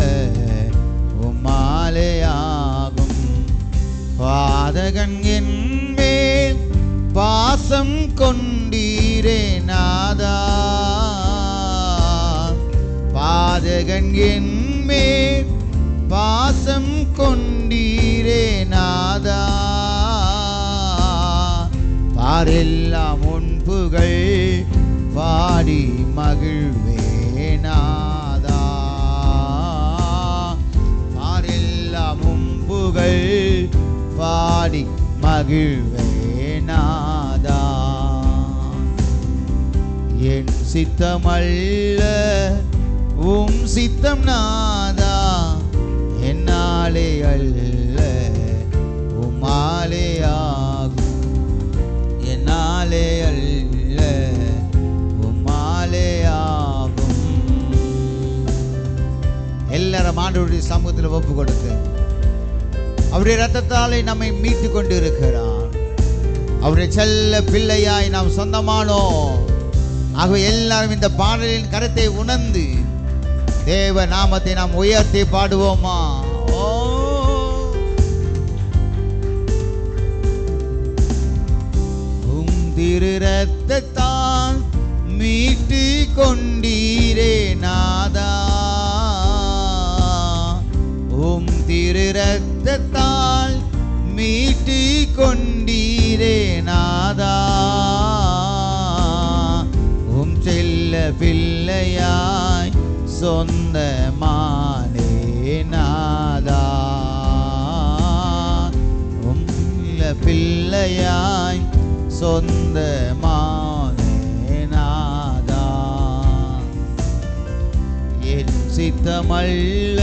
உம்மாலே ஆகும். பாதகன் என்மேல் பாசம் கொண்டீரே நாதா, பாதகன் என்மேல் பாசம் கொண்டீரே நாதா, பாரெல்லாம் முன்புகள் பாடி மகிழ்வே நாதா, பாரெல்லாம் முன்புகள் பாடி மகிழ்வே நாதா. என் சித்தமல்ல உம் சித்தம் நாதா, என்னாலே அல்ல உம்மாலே ஆகும், என்னாலே அல்ல உம்மாலே ஆகும். எல்லாரும் ஆண்டவருடைய சமூகத்தில் ஒப்பு கொடுத்து அவருடைய இரத்தத்தாலே நம்மை மீட்டு கொண்டு இருக்கிறார். அவருடைய செல்ல பிள்ளையாய் நாம் சொந்தமானோம். ஆகவே எல்லாரும் இந்த பாடலின் கருத்தை உணர்ந்து தேவ நாமத்தை நாம் உயர்த்தி பாடுவோமா? உம் திரு இரத்தத்தால் மீட்டு கொண்டீரே நாதா, உம் திரு இரத்தத்தால் மீட்டு கொண்டீரே நாதா, உம் செல்ல பிள்ளையாய் சொந்தமானே நாதா, உம் பிள்ளையாய் சொந்தமானே நாதா. என் சித்தமல்ல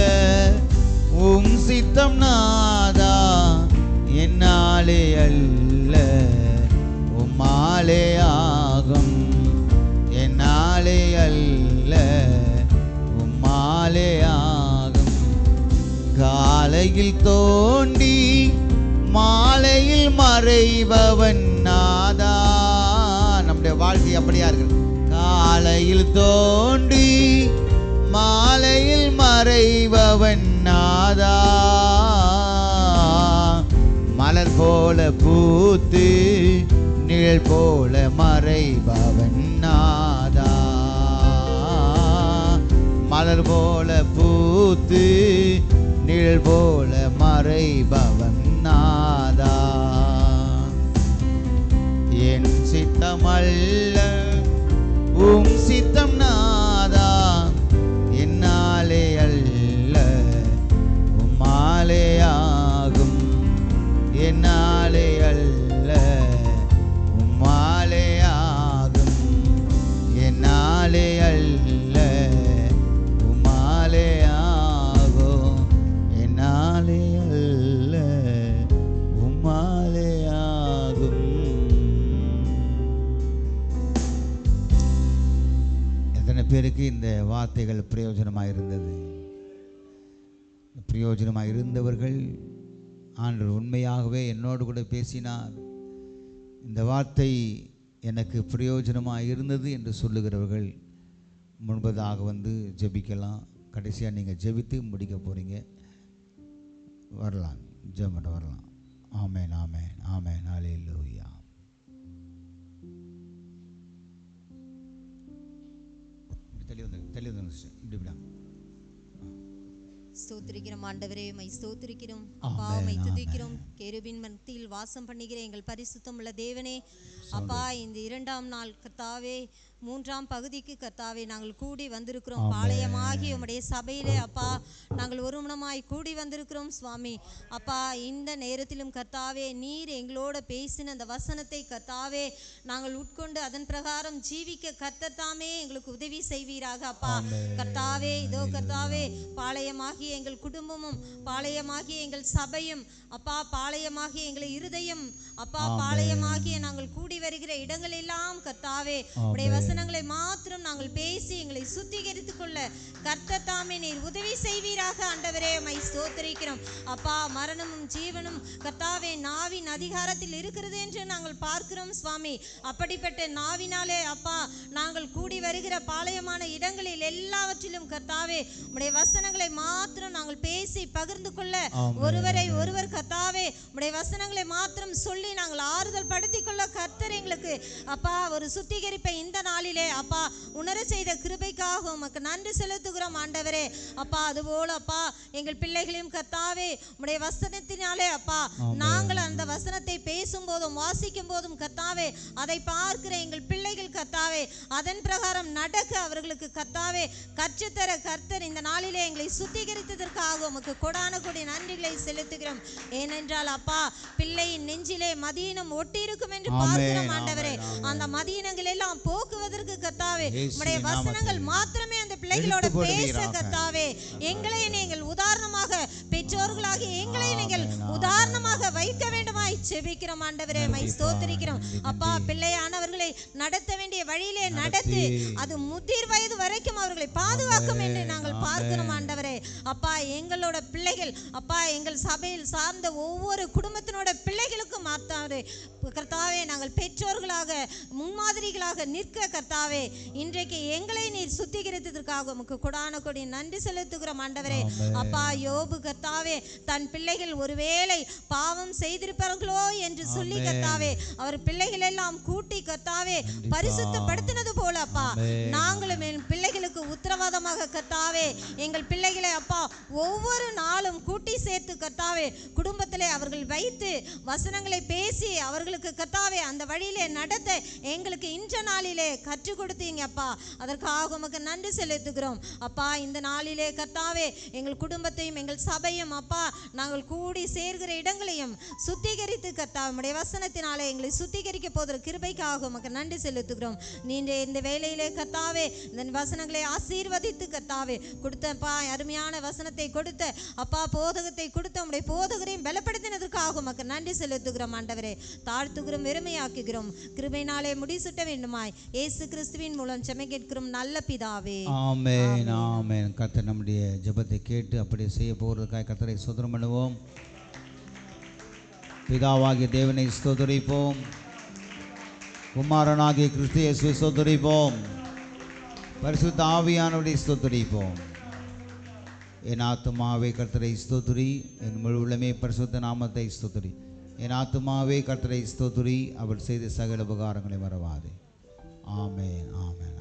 உம் சித்தம் நாதா, என்னாலே அல்ல உம்மாலே ஆகும், என்னாலே அல்ல உம்மாலே ஆகும். காலையில் தோண்டி மாலையில் மறைபவன் நாதா, நம்முடைய வாழ்க்கை அப்படியா இருக்கு. காலையில் தோண்டி மாலையில் மறைபவன் நாதா, மலர் போல பூத்து நிழல் போல மறைபவன் நாதா, மலர் போல பூத்து நிழல் போல மறைபவன் நாதா. என் சித்தமல்ல உம் சித்தம் நாதா, என்னாலே அல்ல உம்மாலே ஆகும், என்னாலே அல்ல உம்மாலே ஆகும், என்னாலே அல்ல உம்மாலே ஆகும், என்னாலே அல்ல உம்மாலே ஆகும். எத்தனை பேருக்கு இந்த வார்த்தைகள் பிரயோஜனமாக இருந்தது? பிரயோஜனமாக இருந்தவர்கள் ஆண்டவர் உண்மையாகவே என்னோடு கூட பேசினார், இந்த வார்த்தை எனக்கு பிரயோஜனமாக இருந்தது என்று சொல்லுகிறவர்கள் முன்பதாக வந்து ஜெபிக்கலாம். கடைசியாக நீங்கள் ஜெபித்து முடிக்க போகிறீங்க, வரலாம், ஜெபம் வரலாம். ஆமென், ஆமென், ஆமென், ஹல்லேலூயா. தெளிவு ஸ்தோத்திரிக்கிறோம் ஆண்டவரே, மை ஸ்தோத்திரிக்கிறோம் அப்பா, மை துதிக்கிறோம். கேருபின் மத்தியில் வாசம் பண்ணுகிற எங்கள் பரிசுத்தம் உள்ள தேவனே, அப்பா இந்த 2ஆம் நாள் கர்த்தாவே 3ஆம் பகுதிக்கு கர்த்தாவே நாங்கள் கூடி வந்திருக்கிறோம். பாளையமாகி உம்முடைய சபையிலே அப்பா நாங்கள் ஒருமனமாய் கூடி வந்திருக்கிறோம் சுவாமி. அப்பா இந்த நேரத்திலும் கர்த்தாவே நீர் எங்களோட பேசின அந்த வசனத்தை கர்த்தாவே நாங்கள் உட்கொண்டு அதன் பிரகாரம் ஜீவிக்க கர்த்தர் தாமே எங்களுக்கு உதவி செய்வீராக. அப்பா கர்த்தாவே இதோ கர்த்தாவே பாளையமாகி எங்கள் குடும்பமும், பாளையமாகி எங்கள் சபையும், அப்பா பாளையமாகி எங்கள் இருதயம், அப்பா பாளையமாகிய நாங்கள் கூடி வருகிற இடங்கள் எல்லாம் கர்த்தாவே உடைய வசனங்களை மாத்திரம் நாங்கள் பேசி எங்களை சுத்திகரித்துக் கொள்ள கொள்ள கர்த்தர் தாமே நீர் உதவி செய்வீராக. ஆண்டவரே உம்மை ஸ்தோத்திரிக்கிறோம் அப்பா. மரணமும் ஜீவனும் கர்த்தாவே நாவின் அதிகாரத்தில் இருக்கிறது என்று நாங்கள் பார்க்கிறோம் சுவாமி. அப்படிப்பட்ட நாவினாலே அப்பா நாங்கள் கூடி வருகிற பாளையமான இடங்களில் எல்லாவற்றிலும் கர்த்தாவே உம்முடைய வசனங்களை மாத்திரம் நாங்கள் பேசி பகிர்ந்து கொள்ள, ஒருவரை ஒருவர் கர்த்தாவே உம்முடைய வசனங்களை மாத்திரம் சொல்லி நாங்கள் ஆறுதல் படுத்திக் கொள்ள கர்த்தர் எங்களுக்கு அப்பா ஒரு சுத்திகரிப்பை இந்த நாளிலே அப்பா உணர செய்த கிருபைக்காக உமக்கு நன்றி செலுத்துகிறோம் ஆண்டவரே. அப்பா அதுபோல அப்பா எங்கள் பிள்ளைகளையும் கர்த்தாவே உம்முடைய வசனத்தினாலே அப்பா நாங்கள் அந்த வசனத்தை பேசும் போதும் வாசிக்கும் போதும் கர்த்தாவே அதை பார்க்கிற எங்கள் பிள்ளைகள் கர்த்தாவே அதன் பிரகாரம் நடக்க அவர்களுக்கு கர்த்தாவே கற்றுத்தர கர்த்தர் இந்த நாளிலே எங்களை சுத்திகரித்ததற்காக உமக்கு கொடான கொடி நன்றிகளை செலுத்துகிறோம். ஏனென்றால் அப்பா பிள்ளையின் நெஞ்சிலே மதீனம் ஒட்டி இருக்கும் என்று பார்க்கிறோம் ஆண்டவரே. அந்த மதீனங்கள் எல்லாம் போக்குவதற்கு கர்த்தாவே உம்முடைய வசனங்கள் மாத்திரமே அந்த பிள்ளைகளோட பேச கர்த்தாவே எங்களை நீங்கள் உதாரணமாக பெற்றோர்களாகி எங்களை நீங்கள் உதாரணமாக வைக்க வேண்டுமாய் செபிக்கிறோம் ஆண்டவரே. மை ஸ்தோத்திரிக்கிறோம் அப்பா. பிள்ளையானவர்களை நடத்த வேண்டிய வழியிலே நடத்தி அது முதிர் வயது வரைக்கும் அவர்களை பாதுகாக்கும் என்று நாங்கள் பார்க்கிறோம் ஆண்டவரே. அப்பா எங்களோட பிள்ளைகள் அப்பா எங்கள் சபையில் சார்ந்த ஒவ்வொரு குடும்பத்தினோட பிள்ளைகளுக்கும் கர்த்தாவே நாங்கள் பெற்றோர்களாக முன்மாதிரிகளாக நிற்க கர்த்தாவே இன்றைக்கு எங்களை நீர் சுத்திகரித்ததற்காக உமக்கு கொடான கொடி நன்றி செலுத்துகிறோம் ஆண்டவரே. அப்பா யோபு கர்த்தாவே தன் பிள்ளைகள் ஒருவேளை பாவம் செய்திருப்பார்களோ என்று சொல்லி கர்த்தாவே அவர் பிள்ளைகள் எல்லாம் கூட்டி கர்த்தாவே பரிசுத்தப்படுத்தினது போல அப்பா நாங்களும் என் பிள்ளைகளுக்கு உத்தரவாதமாக கர்த்தாவே எங்கள் பிள்ளைகளை அப்பா ஒவ்வொரு நாளும் கூட்டி சேர்த்து கர்த்தாவே குடும்பத்திலே அவர்கள் வைத்து வசனங்களை பேசி அவர்களுக்கு கர்த்தாவே அந்த வழியிலே நடத்த எங்களுக்கு இன்ற நாளிலே கற்றுக் கொடுத்தீங்க அப்பா. அதற்காக உமக்கு நன்றி செலுத்துகிறோம் அப்பா. இந்த நாளிலே கர்த்தாவே எங்கள் குடும்பத்தையும் எங்கள் சபையும் அப்பா நாங்கள் கூடி சேர்கிற இடங்களையும் சுத்திகரித்து கர்த்தாவே உம்முடைய வசனத்தினாலே எங்களை சுத்திகரிக்க போகிற கிருபைக்காக உமக்கு நன்றி செலுத்துகிறோம். நீண்ட இந்த வேளையிலே கர்த்தாவே இந்த வசனங்களை ஆசீர்வதித்து கர்த்தாவே கொடுத்தப்பா அருமையான வசனத்தை கொடுத்த அப்பா போதகத்தை கொடுத்த உம்முடைய போதகரையும் பலப்படுத்தினதற்காக உமக்கு நன்றி செலுத்துகிறோம் ஆண்டவரே. தாழ்த்துகிறோம் வெறுமையாக்குகிறோம் கிருபையினாலே முடிசூட்ட வேண்டுமாய் இயேசு கிறிஸ்துவின் மூலம் செமை கேட்கிறோம் நல்ல பிதாவே. ஆமென் ஆமென். கர்த்தர் நம்முடைய ஜெபத்தை கேட்டு அப்படியே செய்ய போகிறதுக்காக கர்த்தரை ஸ்தோத்திரம் பண்ணுவோம். பிதாவாகிய தேவனை ஸ்தோத்திரிப்போம், குமாரனாகிய கிறிஸ்து இயேசுவை ஸ்தோத்திரிப்போம், பரிசுத்த ஆவியானவரை ஸ்தோத்திரிப்போம். என் ஆத்துமாவே கர்த்தரை ஸ்தோத்திரி, என் முழு உள்ளமே பரிசுத்த நாமத்தை ஸ்தோத்திரி. என் ஆத்துமாவே கர்த்தரை ஸ்தோத்திரி, அவர் செய்த சகல உபகாரங்களை மறவாதே. ஆமென் ஆமென்.